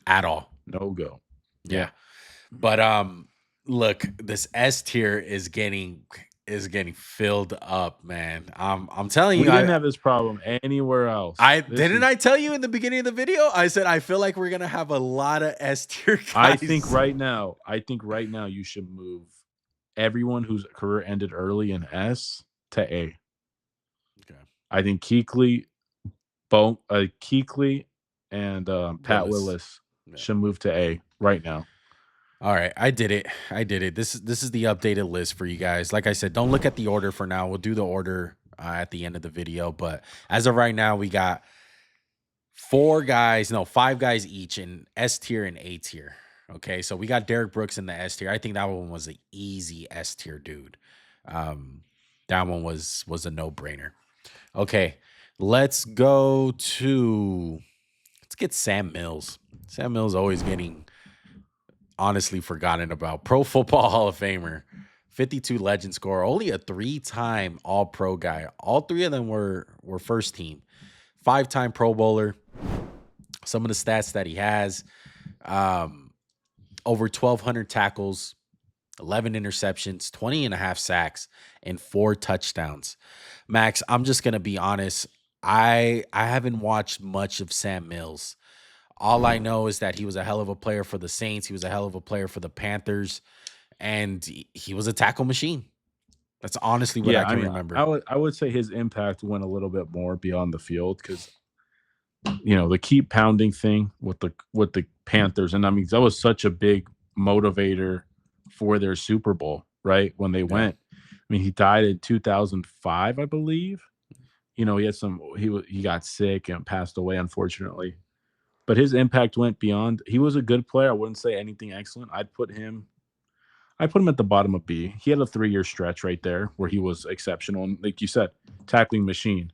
at all. No go. Yeah. But look, this S tier is getting filled up, man. I'm telling you, we didn't have this problem anywhere else. I tell you in the beginning of the video? I said I feel like we're gonna have a lot of S tier guys. I think right now you should move everyone whose career ended early in S to A. Okay. I think Kuechly and Pat Willis should move to A right now. All right, I did it. This is the updated list for you guys. Like I said, don't look at the order for now. We'll do the order at the end of the video. But as of right now, we got 5 guys each in S tier and A tier. Okay, so we got Derrick Brooks in the S tier. I think that one was an easy S tier, dude. That one was a no-brainer. Okay, let's get Sam Mills. Sam Mills always getting honestly forgotten about. Pro Football Hall of Famer, 52 legend scorer, only a 3-time All-Pro guy. All 3 of them were first team. 5-time Pro Bowler. Some of the stats that he has: over 1,200 tackles, 11 interceptions, 20 and a half sacks, and 4 touchdowns. Max, I'm just gonna be honest. I haven't watched much of Sam Mills. All I know is that he was a hell of a player for the Saints. He was a hell of a player for the Panthers, and he was a tackle machine. That's honestly what I can remember. I would say his impact went a little bit more beyond the field because, the keep pounding thing with the Panthers, and I mean that was such a big motivator for their Super Bowl, right? When they went, I mean, he died in 2005, I believe. He had he got sick and passed away, unfortunately. But his impact went beyond. He was a good player. I wouldn't say anything excellent. I'd put him at the bottom of B. He had a 3-year stretch right there where he was exceptional. And like you said, tackling machine.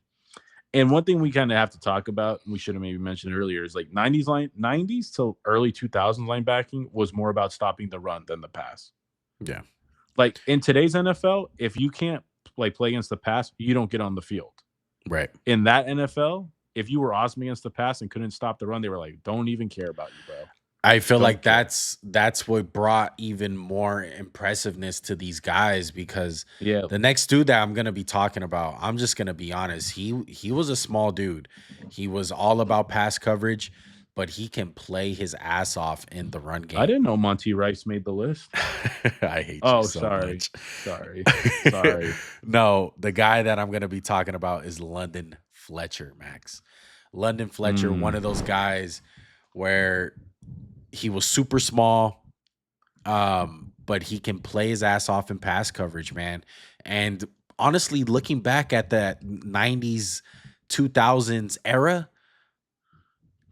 And one thing we kind of have to talk about, and we should have maybe mentioned earlier, is like 90s till early 2000s linebacking was more about stopping the run than the pass. Yeah. Like in today's NFL, if you can't play against the pass, you don't get on the field. Right. In that NFL, if you were awesome against the pass and couldn't stop the run, they were like, don't even care about you, bro. I feel like that's what brought even more impressiveness to these guys because the next dude that I'm going to be talking about, I'm just going to be honest. He was a small dude. He was all about pass coverage, but he can play his ass off in the run game. I didn't know Monty Rice made the list. I hate you so much. Sorry. No, the guy that I'm going to be talking about is London Fletcher, Max. London Fletcher, one of those guys where he was super small, but he can play his ass off in pass coverage, man. And honestly, looking back at that 90s, 2000s era,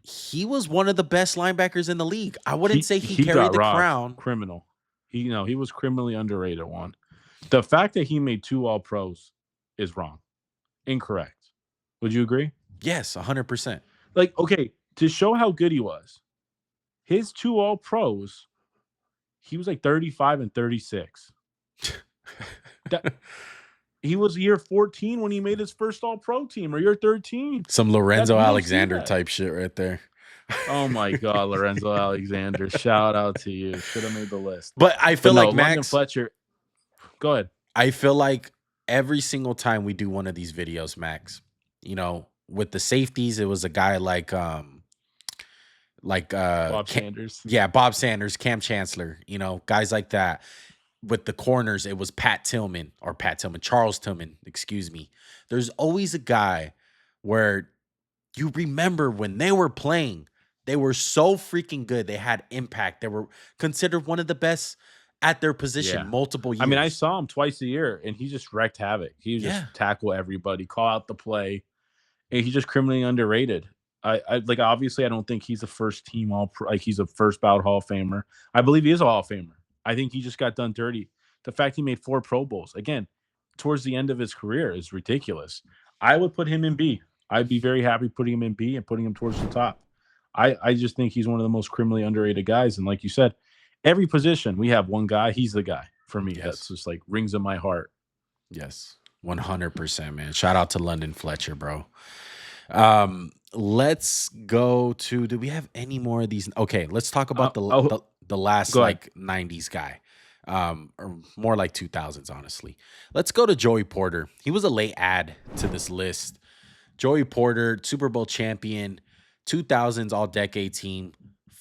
he was one of the best linebackers in the league. I wouldn't say he carried the crown. Criminal. He was criminally underrated one. The fact that he made 2 All-Pros is wrong. Incorrect. Would you agree? Yes, 100%. Like, okay, to show how good he was, his 2 All-Pros, he was like 35 and 36. He was year 14 when he made his first All-Pro team, or year 13. Some Lorenzo Alexander type shit right there. Oh my God, Lorenzo Alexander! Shout out to you. Should have made the list. But I feel like Max London Fletcher. Go ahead. I feel like every single time we do one of these videos, Max, you know, with the safeties, it was a guy like Bob Sanders. Yeah, Bob Sanders, Cam Chancellor, you know, guys like that. With the corners, it was Charles Tillman, excuse me. There's always a guy where you remember when they were playing, they were so freaking good. They had impact. They were considered one of the best at their position multiple years. I mean, I saw him twice a year, and he just wreaked havoc. He would just tackle everybody, call out the play, and he's just criminally underrated. I like, obviously, I don't think he's a first team like he's a first ballot Hall of Famer. I believe he is a Hall of Famer. I think he just got done dirty. The fact he made 4 Pro Bowls, again, towards the end of his career is ridiculous. I would put him in B. I'd be very happy putting him in B and putting him towards the top. I just think he's one of the most criminally underrated guys. And like you said, every position we have one guy, he's the guy for me. Yes. That's just like rings in my heart. Yes, 100%, man. Shout out to London Fletcher, bro. Let's go to, do we have any more of these? Okay, let's talk about the last like 90s guy. Or more like 2000s, honestly. Let's go to Joey Porter. He was a late add to this list. Joey Porter, Super Bowl champion, 2000s All-Decade team,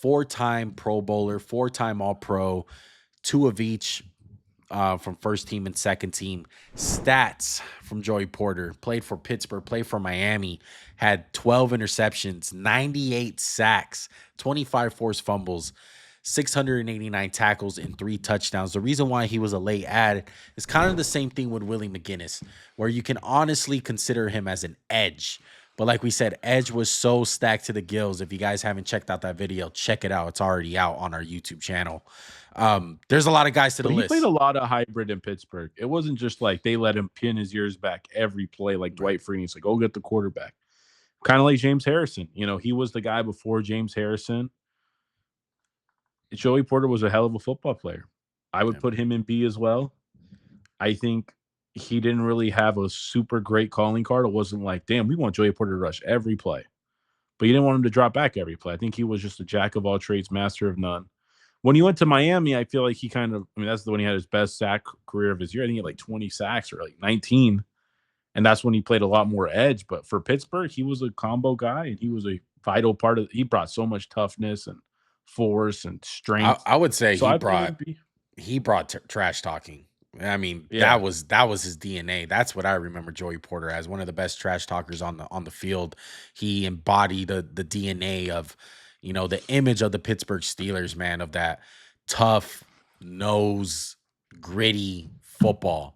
4-time Pro Bowler, 4-time All-Pro, 2 of each from first team and second team. Stats from Joey Porter: played for Pittsburgh, played for Miami, had 12 interceptions, 98 sacks, 25 forced fumbles, 689 tackles, and 3 touchdowns. The reason why he was a late add is kind of the same thing with Willie McGinnest, where you can honestly consider him as an edge. But like we said, edge was so stacked to the gills. If you guys haven't checked out that video, check it out. It's already out on our YouTube channel. There's a lot of guys to the list. He played a lot of hybrid in Pittsburgh. It wasn't just like they let him pin his ears back every play like Dwight Freeney's like, go get the quarterback. Kind of like James Harrison. You know, he was the guy before James Harrison. Joey Porter was a hell of a football player. I would put him in B as well. I think he didn't really have a super great calling card. It wasn't like, damn, we want Joey Porter to rush every play. But you didn't want him to drop back every play. I think he was just a jack of all trades, master of none. When he went to Miami, I feel like he kind of, I mean, that's the when he had his best sack career of his year. I think he had like 20 sacks or like 19. And that's when he played a lot more edge. But for Pittsburgh, he was a combo guy, and he was a vital part of, he brought so much toughness and force and strength. I would say so he brought trash talking. I mean, that was his DNA. That's what I remember Joey Porter as, one of the best trash talkers on the field. He embodied the DNA of, you know, the image of the Pittsburgh Steelers, man, of that tough nose, gritty football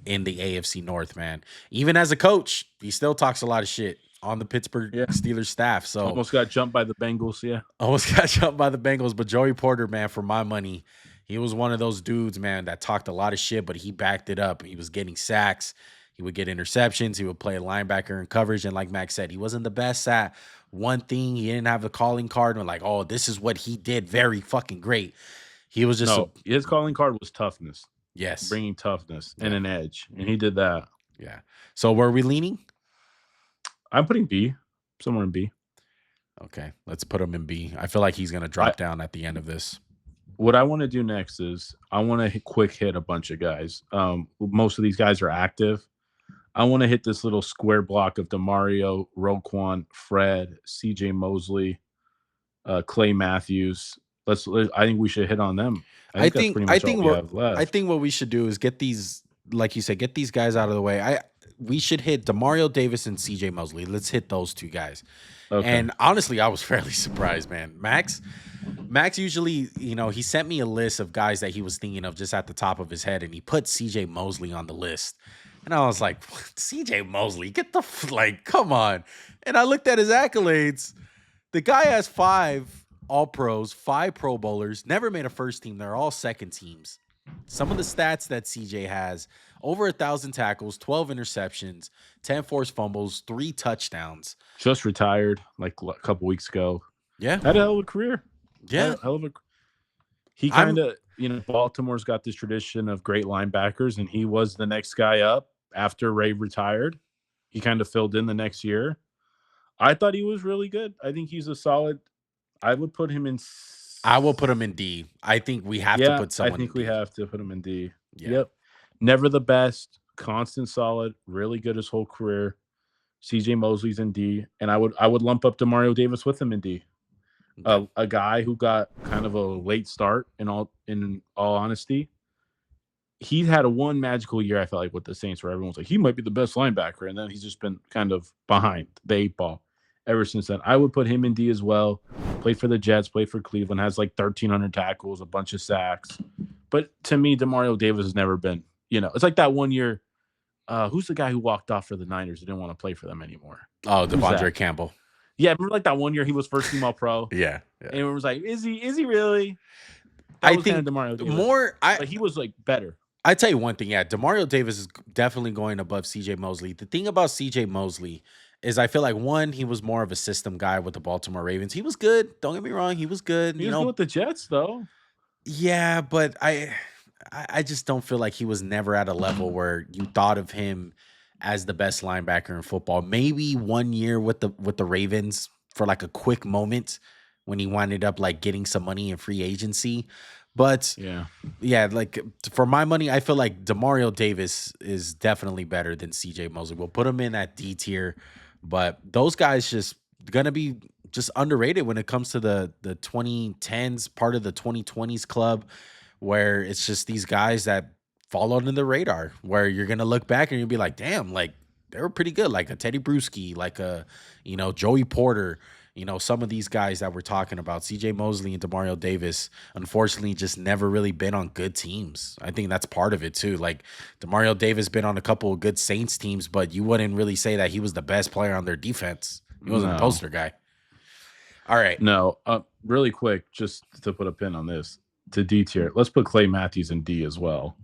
in the AFC North, man. Even as a coach, he still talks a lot of shit on the Pittsburgh Steelers staff. So almost got jumped by the Bengals, Almost got jumped by the Bengals. But Joey Porter, man, for my money, he was one of those dudes, man, that talked a lot of shit, but he backed it up. He was getting sacks. He would get interceptions. He would play a linebacker in coverage. And like Max said, he wasn't the best at one thing. He didn't have the calling card. And like, oh, this is what he did very fucking great. He was just his calling card was toughness. Yes. Bringing toughness and an edge. And he did that. Yeah. So where are we leaning? I'm putting B, somewhere in B. Okay. Let's put him in B. I feel like he's going to drop down at the end of this. What I want to do next is I want to quick hit a bunch of guys. Most of these guys are active. I want to hit this little square block of Demario, Roquan, Fred, CJ Mosley, Clay Matthews. I think we should hit on them. I think what we should do is get these, like you said, get these guys out of the way. we should hit Demario Davis and CJ Mosley. Let's hit those two guys. Okay. And honestly, I was fairly surprised, man. Max usually, he sent me a list of guys that he was thinking of just at the top of his head, and he put CJ Mosley on the list. And I was like, CJ Mosley, get the like, come on. And I looked at his accolades. The guy has 5 All Pros, 5 Pro Bowlers, never made a first team. They're all second teams. Some of the stats that CJ has: over 1,000 tackles, 12 interceptions, 10 forced fumbles, 3 touchdowns. Just retired like a couple weeks ago. Yeah. Had a hell of a career. Yeah. He kind of, Baltimore's got this tradition of great linebackers, and he was the next guy up after Ray retired. He kind of filled in the next year. I thought he was really good. I think he's a solid. I would put him in. I will put him in D. I think we have to put someone. I think we have to put him in D. Yeah. Yep. Never the best, constant solid, really good his whole career. CJ Mosley's in D, and I would lump up Demario Davis with him in D. A guy who got kind of a late start in all honesty. He had a one magical year, I felt like, with the Saints, where everyone's like, he might be the best linebacker, and then he's just been kind of behind the 8 ball ever since then. I would put him in D as well. Played for the Jets, played for Cleveland, has like 1,300 tackles, a bunch of sacks. But to me, Demario Davis has never been, it's like that one year. Who's the guy who walked off for the Niners who didn't want to play for them anymore? Oh, Devondre Campbell. Yeah, remember like that one year he was first team All Pro? Yeah. And everyone was like, is he really? I think Demario Davis. more. He was like better. I tell you one thing, yeah, Demario Davis is definitely going above CJ Mosley. The thing about CJ Mosley is I feel like, one, he was more of a system guy with the Baltimore Ravens. He was good. Don't get me wrong. He was good. He was good with the Jets, though. Yeah, but I just don't feel like he was never at a level where you thought of him as the best linebacker in football. Maybe one year with the Ravens for like a quick moment when he winded up like getting some money in free agency. But yeah, like for my money, I feel like Demario Davis is definitely better than CJ Mosley. We'll put him in that D tier, but those guys just gonna be just underrated when it comes to the 2010s, part of the 2020s club, where it's just these guys that fall under the radar, where you're gonna look back and you'll be like, damn, like they were pretty good, like a Teddy Bruschi, like a Joey Porter. Some of these guys that we're talking about, CJ Mosley and Demario Davis, unfortunately just never really been on good teams. I think that's part of it too. Like Demario Davis been on a couple of good Saints teams, but you wouldn't really say that he was the best player on their defense. He wasn't a poster guy. All right. No, really quick, just to put a pin on this, to D tier, let's put Clay Matthews in D as well.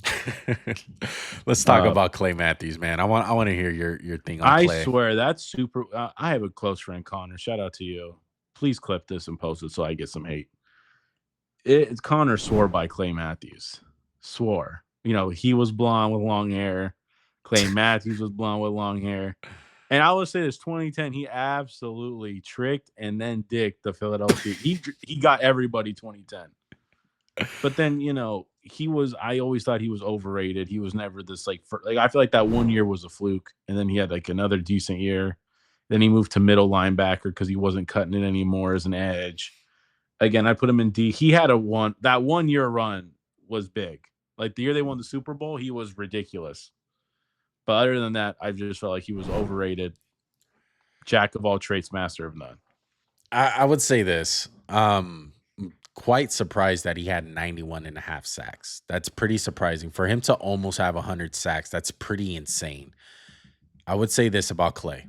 Let's talk about Clay Matthews, man. I want to hear your thing on Clay. I swear that's super. I have a close friend, Connor. Shout out to you. Please clip this and post it so I get some hate. Connor swore by Clay Matthews. Swore. He was blonde with long hair. Clay Matthews was blonde with long hair. And I would say this 2010, he absolutely tricked and then dicked the Philadelphia. He got everybody 2010. But then, I always thought he was overrated. He was never this I feel like that one year was a fluke. And then he had like another decent year. Then he moved to middle linebacker because he wasn't cutting it anymore as an edge. Again, I put him in D. He had that 1 year run was big. Like the year they won the Super Bowl, he was ridiculous. But other than that, I just felt like he was overrated. Jack of all trades, master of none. I would say this. Quite surprised that he had 91.5 sacks. That's pretty surprising. For him to almost have 100 sacks, that's pretty insane. I would say this about Clay.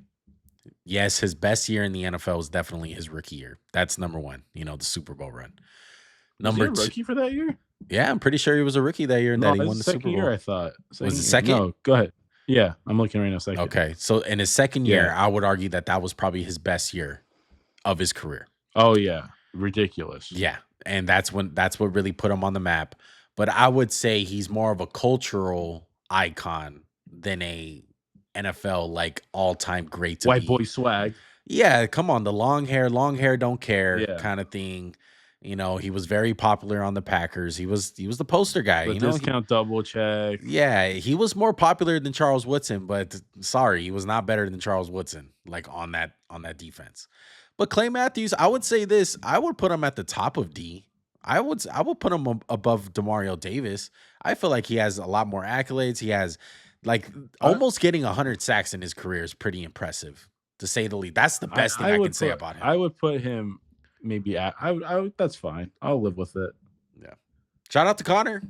Yes, his best year in the NFL is definitely his rookie year. That's number one, the Super Bowl run. Number two, rookie for that year? Yeah, I'm pretty sure he was a rookie that year and that he won the Super Bowl. Year, I thought. Was it second? No, go ahead. Yeah, I'm looking right now. Second. Okay, so in his second year, I would argue that was probably his best year of his career. Oh, yeah. Ridiculous. Yeah. And that's what really put him on the map. But I would say he's more of a cultural icon than a NFL like all-time great. White boy swag. Yeah, come on, the long hair don't care kind of thing. He was very popular on the Packers. He was the poster guy. The discount double check. Yeah, he was more popular than Charles Woodson, but sorry, he was not better than Charles Woodson like on that defense. But Clay Matthews, I would say this. I would put him at the top of D. I would put him above Demario Davis. I feel like he has a lot more accolades. He has Like I almost getting 100 sacks in his career is pretty impressive, to say the least. That's the best thing I can say about him. I would put him maybe at I would that's fine. I'll live with it. Yeah. Shout out to Connor.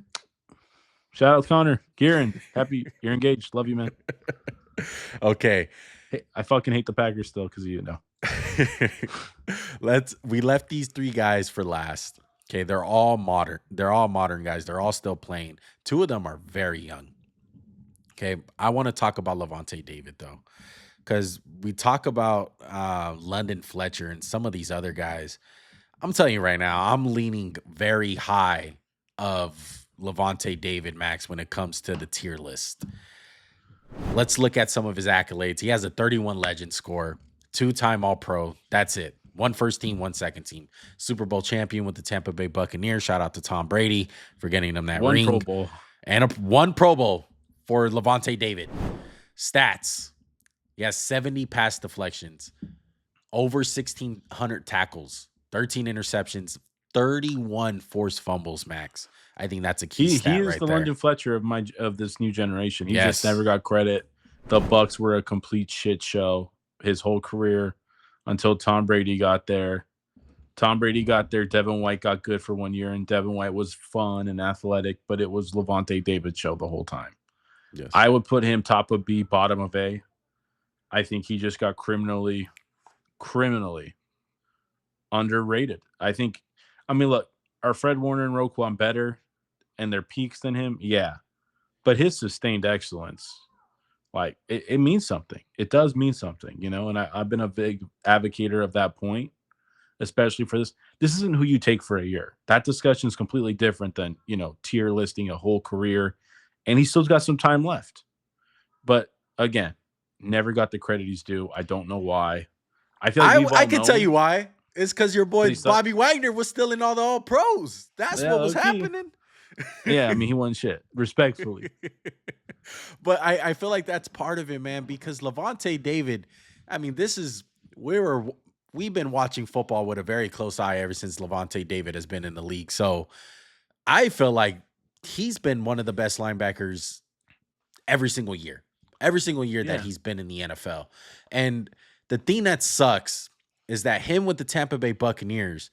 Shout out Connor. Kieran, happy you're engaged. Love you, man. Okay. Hey, I fucking hate the Packers still because you know. We left these three guys for last. Okay, they're all modern. They're all modern guys. They're all still playing. Two of them are very young. Okay, I want to talk about Levante David though, because we talk about London Fletcher and some of these other guys. I'm telling you right now, I'm leaning very high of Levante David, Max, when it comes to the tier list. Let's look at some of his accolades. He has a 31 legend score, 2-time All-Pro. That's it. One first team, one second team. Super Bowl champion with the Tampa Bay Buccaneers. Shout out to Tom Brady for getting him that ring. One Pro Bowl. And one Pro Bowl for Levante David. Stats. He has 70 pass deflections, over 1,600 tackles, 13 interceptions, 31 forced fumbles, Max. I think that's a key stat He is right the there. London Fletcher of this new generation. He just never got credit. The Bucs were a complete shit show his whole career until Tom Brady got there. Tom Brady got there. Devin White got good for 1 year, and Devin White was fun and athletic, but it was Levante David show the whole time. Yes. I would put him top of B, bottom of A. I think he just got criminally underrated. I mean, look, are Fred Warner and Roquan better and their peaks than him? Yeah. But his sustained excellence, like, it means something. It does mean something, you know, and I've been a big advocate of that point, especially for this. This isn't who you take for a year. That discussion is completely different than, you know, tier listing a whole career, and he still got some time left. But again, never got the credit he's due. I don't know why. I feel like I can tell you why. It's because your boy Bobby Wagner was still in all the All Pros. That's what was happening. Yeah, I mean, he won shit, respectfully. But I feel like that's part of it, man, because Levante David, I mean, we've been watching football with a very close eye ever since Levante David has been in the league. So I feel like he's been one of the best linebackers every single year that he's been in the NFL. And the thing that sucks is that him with the Tampa Bay Buccaneers,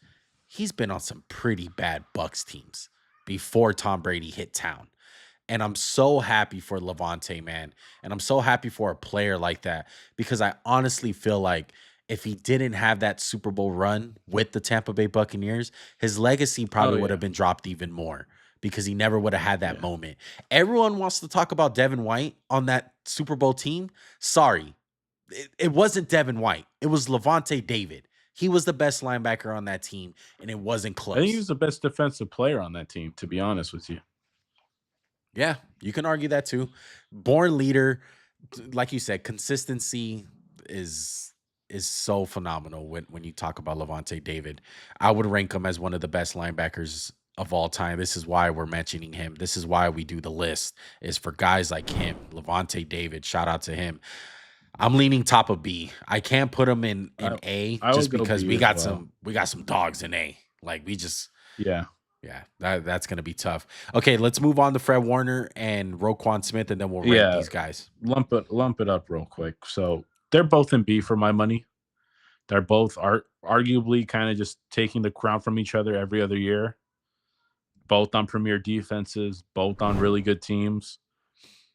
he's been on some pretty bad Bucs teams before Tom Brady hit town. And I'm so happy for Levante, man. And I'm so happy for a player like that, because I honestly feel like if he didn't have that Super Bowl run with the Tampa Bay Buccaneers, his legacy probably would have been dropped even more, because he never would have had that moment. Everyone wants to talk about Devin White on that Super Bowl team. Sorry. It wasn't Devin White. It was Levante David. He was the best linebacker on that team, and it wasn't close. I think he was the best defensive player on that team, to be honest with you. Yeah, you can argue that too. Born leader, like you said, consistency is so phenomenal when you talk about Levante David. I would rank him as one of the best linebackers of all time. This is why we're mentioning him. This is why we do the list, is for guys like him. Levante David, shout out to him. I'm leaning top of B. I can't put him in A just because we got some dogs in A. Like that's gonna be tough. Okay, let's move on to Fred Warner and Roquan Smith, and then we'll rank these guys. Lump it up real quick. So they're both in B for my money. They're both arguably kind of just taking the crown from each other every other year. Both on premier defenses, both on really good teams.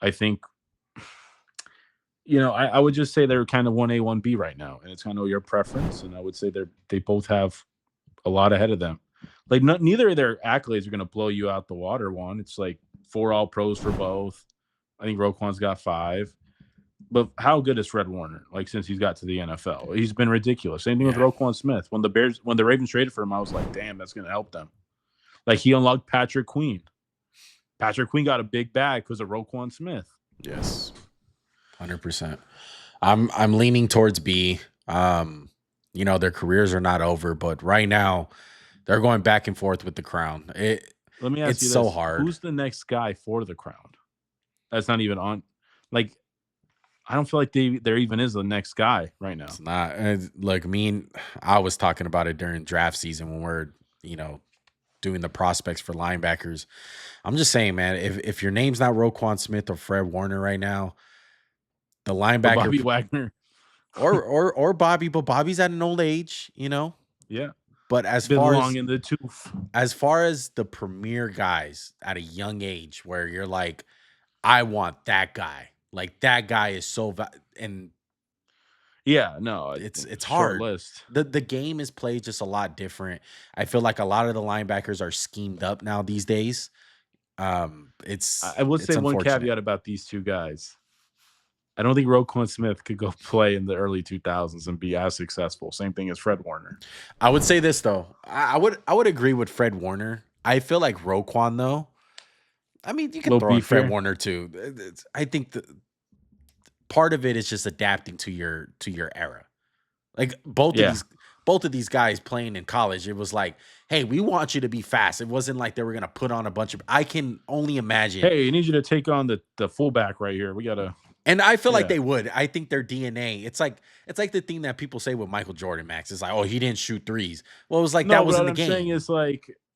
I think, you know, I would just say they're kind of 1A, 1B right now, and it's kind of your preference. And I would say they both have a lot ahead of them. Like, neither of their accolades are going to blow you out the water. One, it's like 4 All Pros for both. I think Roquan's got 5. But how good is Fred Warner? Like, since he's got to the NFL, he's been ridiculous. Same thing with Roquan Smith. When the Ravens traded for him, I was like, damn, that's going to help them. Like, he unlocked Patrick Queen. Patrick Queen got a big bag because of Roquan Smith. Yes, 100%. I'm leaning towards B. You know, their careers are not over, but right now they're going back and forth with the crown. Let me ask you this. So hard. Who's the next guy for the crown? That's not even on. Like, I don't feel like there even is the next guy right now. It's not. Like, I was talking about it during draft season when we're, you know, doing the prospects for linebackers. I'm just saying, man, if your name's not Roquan Smith or Fred Warner right now, the Or linebacker Bobby Wagner. or Bobby, but Bobby's at an old age, you know. Yeah. But as Been far long as in the tooth. the premier guys at a young age, where you're like, I want that guy. Like that guy is so and Yeah, no, it's short hard. list. The game is played just a lot different. I feel like a lot of the linebackers are schemed up now these days. I would say one caveat about these two guys. I don't think Roquan Smith could go play in the early 2000s and be as successful. Same thing as Fred Warner. I would say this though. I would agree with Fred Warner. I feel like Roquan though. I mean, you can throw in Fred Warner too. I think the part of it is just adapting to your era. Like both of these guys playing in college, it was like, hey, we want you to be fast. It wasn't like they were gonna put on a bunch of. I can only imagine. Hey, I need you to take on the fullback right here. We gotta. And I feel like they would. I think their DNA. It's like the thing that people say with Michael Jordan, Max. It's like, oh, he didn't shoot threes. Well, it was like that was in the game.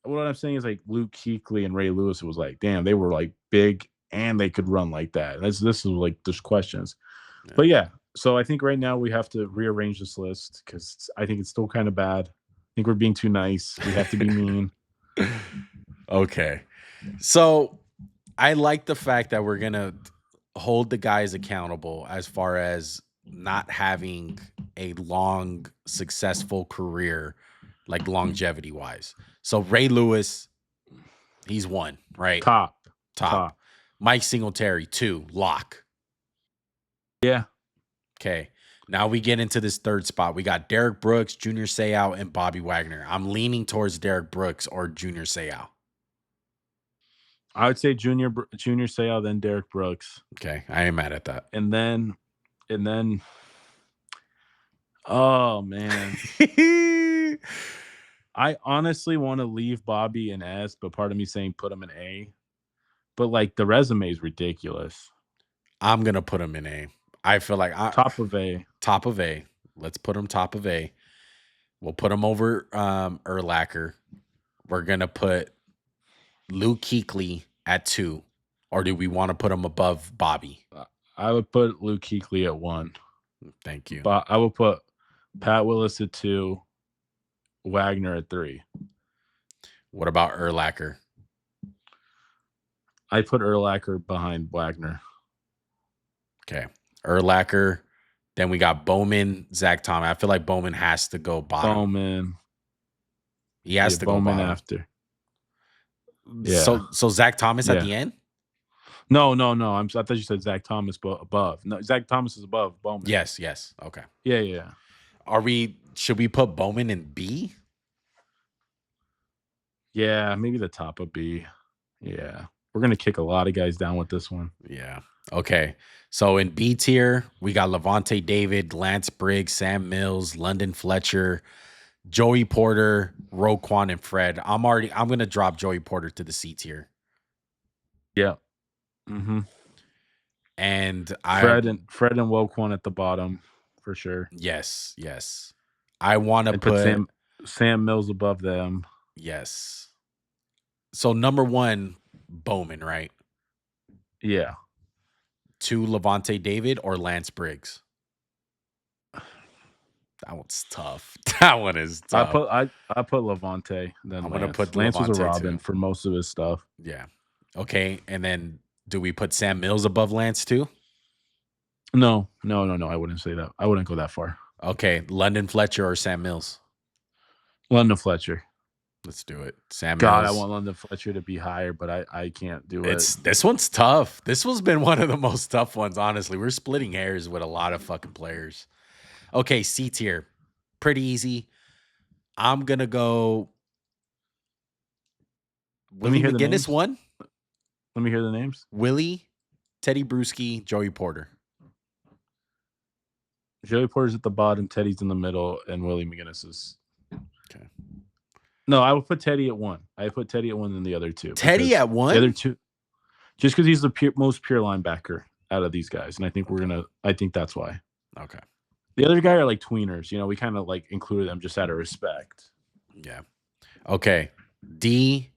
What I'm saying is like Luke Kuechly and Ray Lewis. It was like, damn, they were like big and they could run like that. This is like just questions, but yeah. So I think right now we have to rearrange this list because I think it's still kind of bad. I think we're being too nice. We have to be mean. Okay, so I like the fact that we're gonna hold the guys accountable as far as not having a long, successful career, like longevity wise. So Ray Lewis, he's one, right? Top. Mike Singletary, 2, lock. Yeah. Okay. Now we get into this third spot. We got Derrick Brooks, Junior Seau, and Bobby Wagner. I'm leaning towards Derrick Brooks or Junior Seau. I would say Junior Seau, then Derrick Brooks. Okay, I ain't mad at that. And then, oh man, I honestly want to leave Bobby in S, but part of me saying put him in A. But like the resume is ridiculous. I'm gonna put him in A. I feel like top of A. Top of A. Let's put him top of A. We'll put him over Urlacher. We're gonna put Luke Kuechly at 2, or do we want to put him above Bobby? I would put Luke Kuechly at 1. Thank you. But I would put Pat Willis at 2, Wagner at 3. What about Urlacher? I put Urlacher behind Wagner. Okay, Urlacher. Then we got Bowman, Zach Thomas. I feel like Bowman has to go bottom. Bowman. He has to go bottom after. Yeah. So Zach Thomas at the end? No. I thought you said Zach Thomas above. No, Zach Thomas is above Bowman. Yes. Okay. Yeah. Should we put Bowman in B? Yeah, maybe the top of B. Yeah. We're gonna kick a lot of guys down with this one. Yeah. Okay. So in B tier, we got Lavonte David, Lance Briggs, Sam Mills, London Fletcher, Joey Porter, Roquan, and Fred. I'm gonna drop Joey Porter to the C tier. Yeah. Mm-hmm. And Fred and Roquan at the bottom for sure. Yes. I want to put Sam Mills above them. Yes. So number 1, Bowman, right? Yeah. 2, Lavonte David or Lance Briggs? That one's tough. That one is tough. I put Lavonte. Then I'm gonna put Lance Lavonte was a Robin too for most of his stuff. Yeah. Okay. And then do we put Sam Mills above Lance too? No. I wouldn't say that. I wouldn't go that far. Okay. London Fletcher or Sam Mills? London Fletcher. Let's do it. Sam God, Mills. I want London Fletcher to be higher, but I can't do it. This one's tough. This one's been one of the most tough ones, honestly. We're splitting hairs with a lot of fucking players. Okay, C tier. Pretty easy. I'm going to go Willie McGinnest 1. Let me hear the names. Willie, Teddy Bruschi, Joey Porter. Joey Porter's at the bottom, Teddy's in the middle, and Willie McGinnest is... Okay. No, I would put Teddy at 1. I put Teddy at 1 than the other 2. Teddy at 1? The other 2... Just because he's the most pure linebacker out of these guys. And I think I think that's why. Okay. The other guy are like tweeners. We kind of like included them just out of respect. Yeah. Okay. D,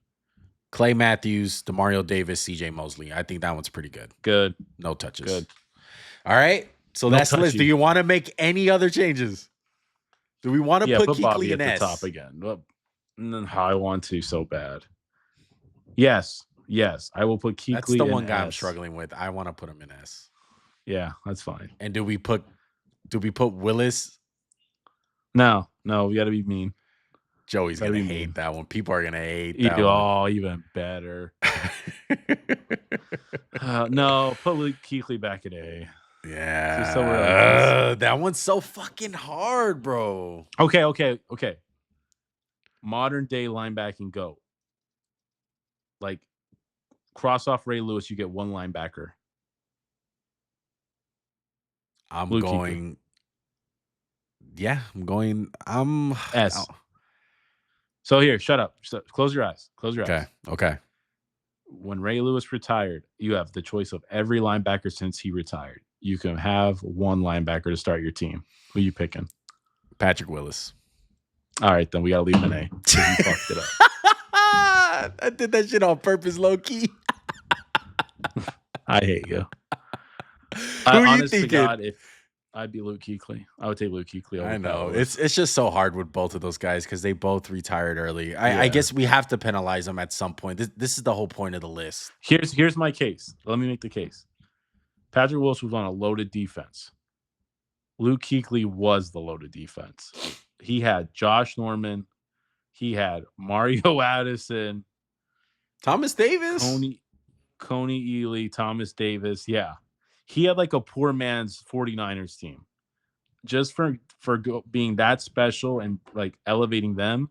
Clay Matthews, Demario Davis, CJ Mosley. I think that one's pretty good. Good. No touches. Good. All right. So No that's the list. touchy. Do you want to make any other changes? Do we want to put Kuechly Kuechly at in the S? top again? Well, I want to so bad. Yes. I will put Kuechly. That's the one in guy S. I'm struggling with. I want to put him in S. Yeah, that's fine. And do we put Willis? No, we got to be mean. Joey's going to hate that one. People are going to hate that one. Oh, even better. No, put Kuechly back at A. Yeah. That one's so fucking hard, bro. Okay. Modern day linebacking GOAT. Like, cross off Ray Lewis, you get one linebacker. I'm going S. So here, shut up. Close your eyes. Okay. When Ray Lewis retired, you have the choice of every linebacker since he retired. You can have one linebacker to start your team. Who are you picking? Patrick Willis. All right, then we got to leave him in A. He fucked it up. I did that shit on purpose, low key. I hate you. Who are you thinking? God, if I'd be Luke Kuechly, I would take Luke Kuechly over. I know it's just so hard with both of those guys because they both retired early. I guess we have to penalize them at some point. This is the whole point of the list. Here's my case. Let me make the case. Patrick Willis was on a loaded defense. Luke Kuechly was the loaded defense. He had Josh Norman. He had Mario Addison. Thomas Davis. Coney Ely, Thomas Davis. Yeah. He had like a poor man's 49ers team. Just for being that special and like elevating them,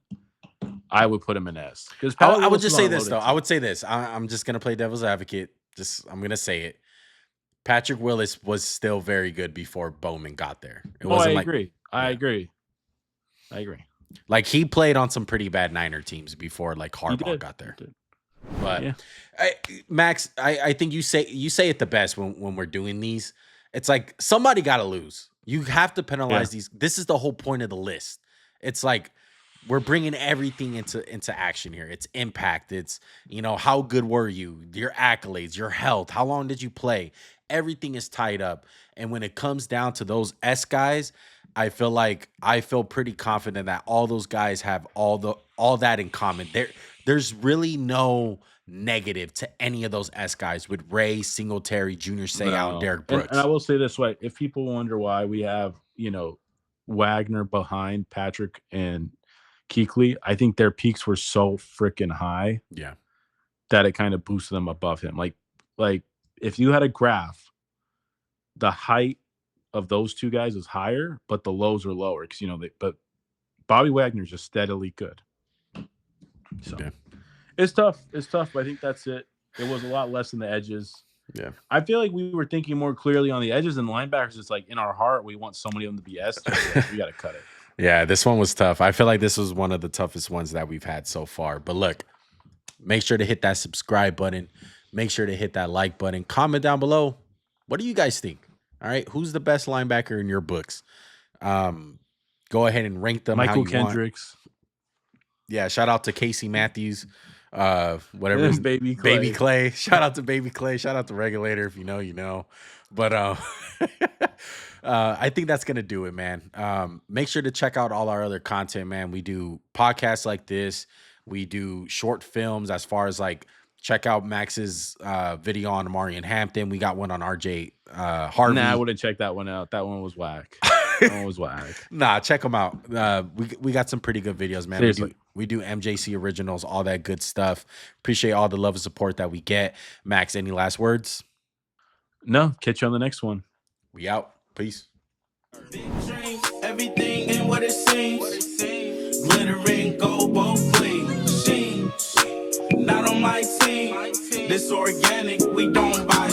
I would put him in S. I would just say this, though. I would say this. I'm just going to play devil's advocate. I'm going to say it. Patrick Willis was still very good before Bowman got there. I agree. Like, he played on some pretty bad Niner teams before, like, Harbaugh got there. But yeah. Max, I think you say it the best when we're doing these. It's like somebody got to lose. You have to penalize these. This is the whole point of the list. It's like we're bringing everything into action here. It's impact. It's, how good were you? Your accolades, your health. How long did you play? Everything is tied up. And when it comes down to those S guys, I feel pretty confident that all those guys have all that in common. There's really no negative to any of those S guys with Ray, Singletary, Junior Seau, and Derrick Brooks. And I will say this way: if people wonder why we have Wagner behind Patrick and Kuechly, I think their peaks were so freaking high, that it kind of boosted them above him. Like if you had a graph, the height of those two guys is higher, but the lows are lower because but Bobby Wagner's just steadily good. So it's tough. But I think that's it. It was a lot less in the edges. Yeah. I feel like we were thinking more clearly on the edges and linebackers. It's like in our heart, we want somebody on the BS. We got to cut it. Yeah, this one was tough. I feel like this was one of the toughest ones that we've had so far. But look, make sure to hit that subscribe button. Make sure to hit that like button. Comment down below. What do you guys think? All right. Who's the best linebacker in your books? Go ahead and rank them. Michael Kendricks. Yeah. Shout out to Casey Matthews. Whatever. Baby Clay. Shout out to Baby Clay. Shout out to Regulator. If you know, you know. But I think that's gonna do it, man. Make sure to check out all our other content, man. We do podcasts like this. We do short films as far as like check out Max's video on Amari and Hampton. We got one on RJ Harvey. Nah, I wouldn't check that one out. That one was whack. Nah, check them out. We got some pretty good videos, man. Seriously. We do MJC originals, all that good stuff. Appreciate all the love and support that we get. Max, any last words? No, catch you on the next one. We out. Peace. Big dreams, everything ain't what it seems. Glittering gold both ways. Not on my team. This organic, we don't buy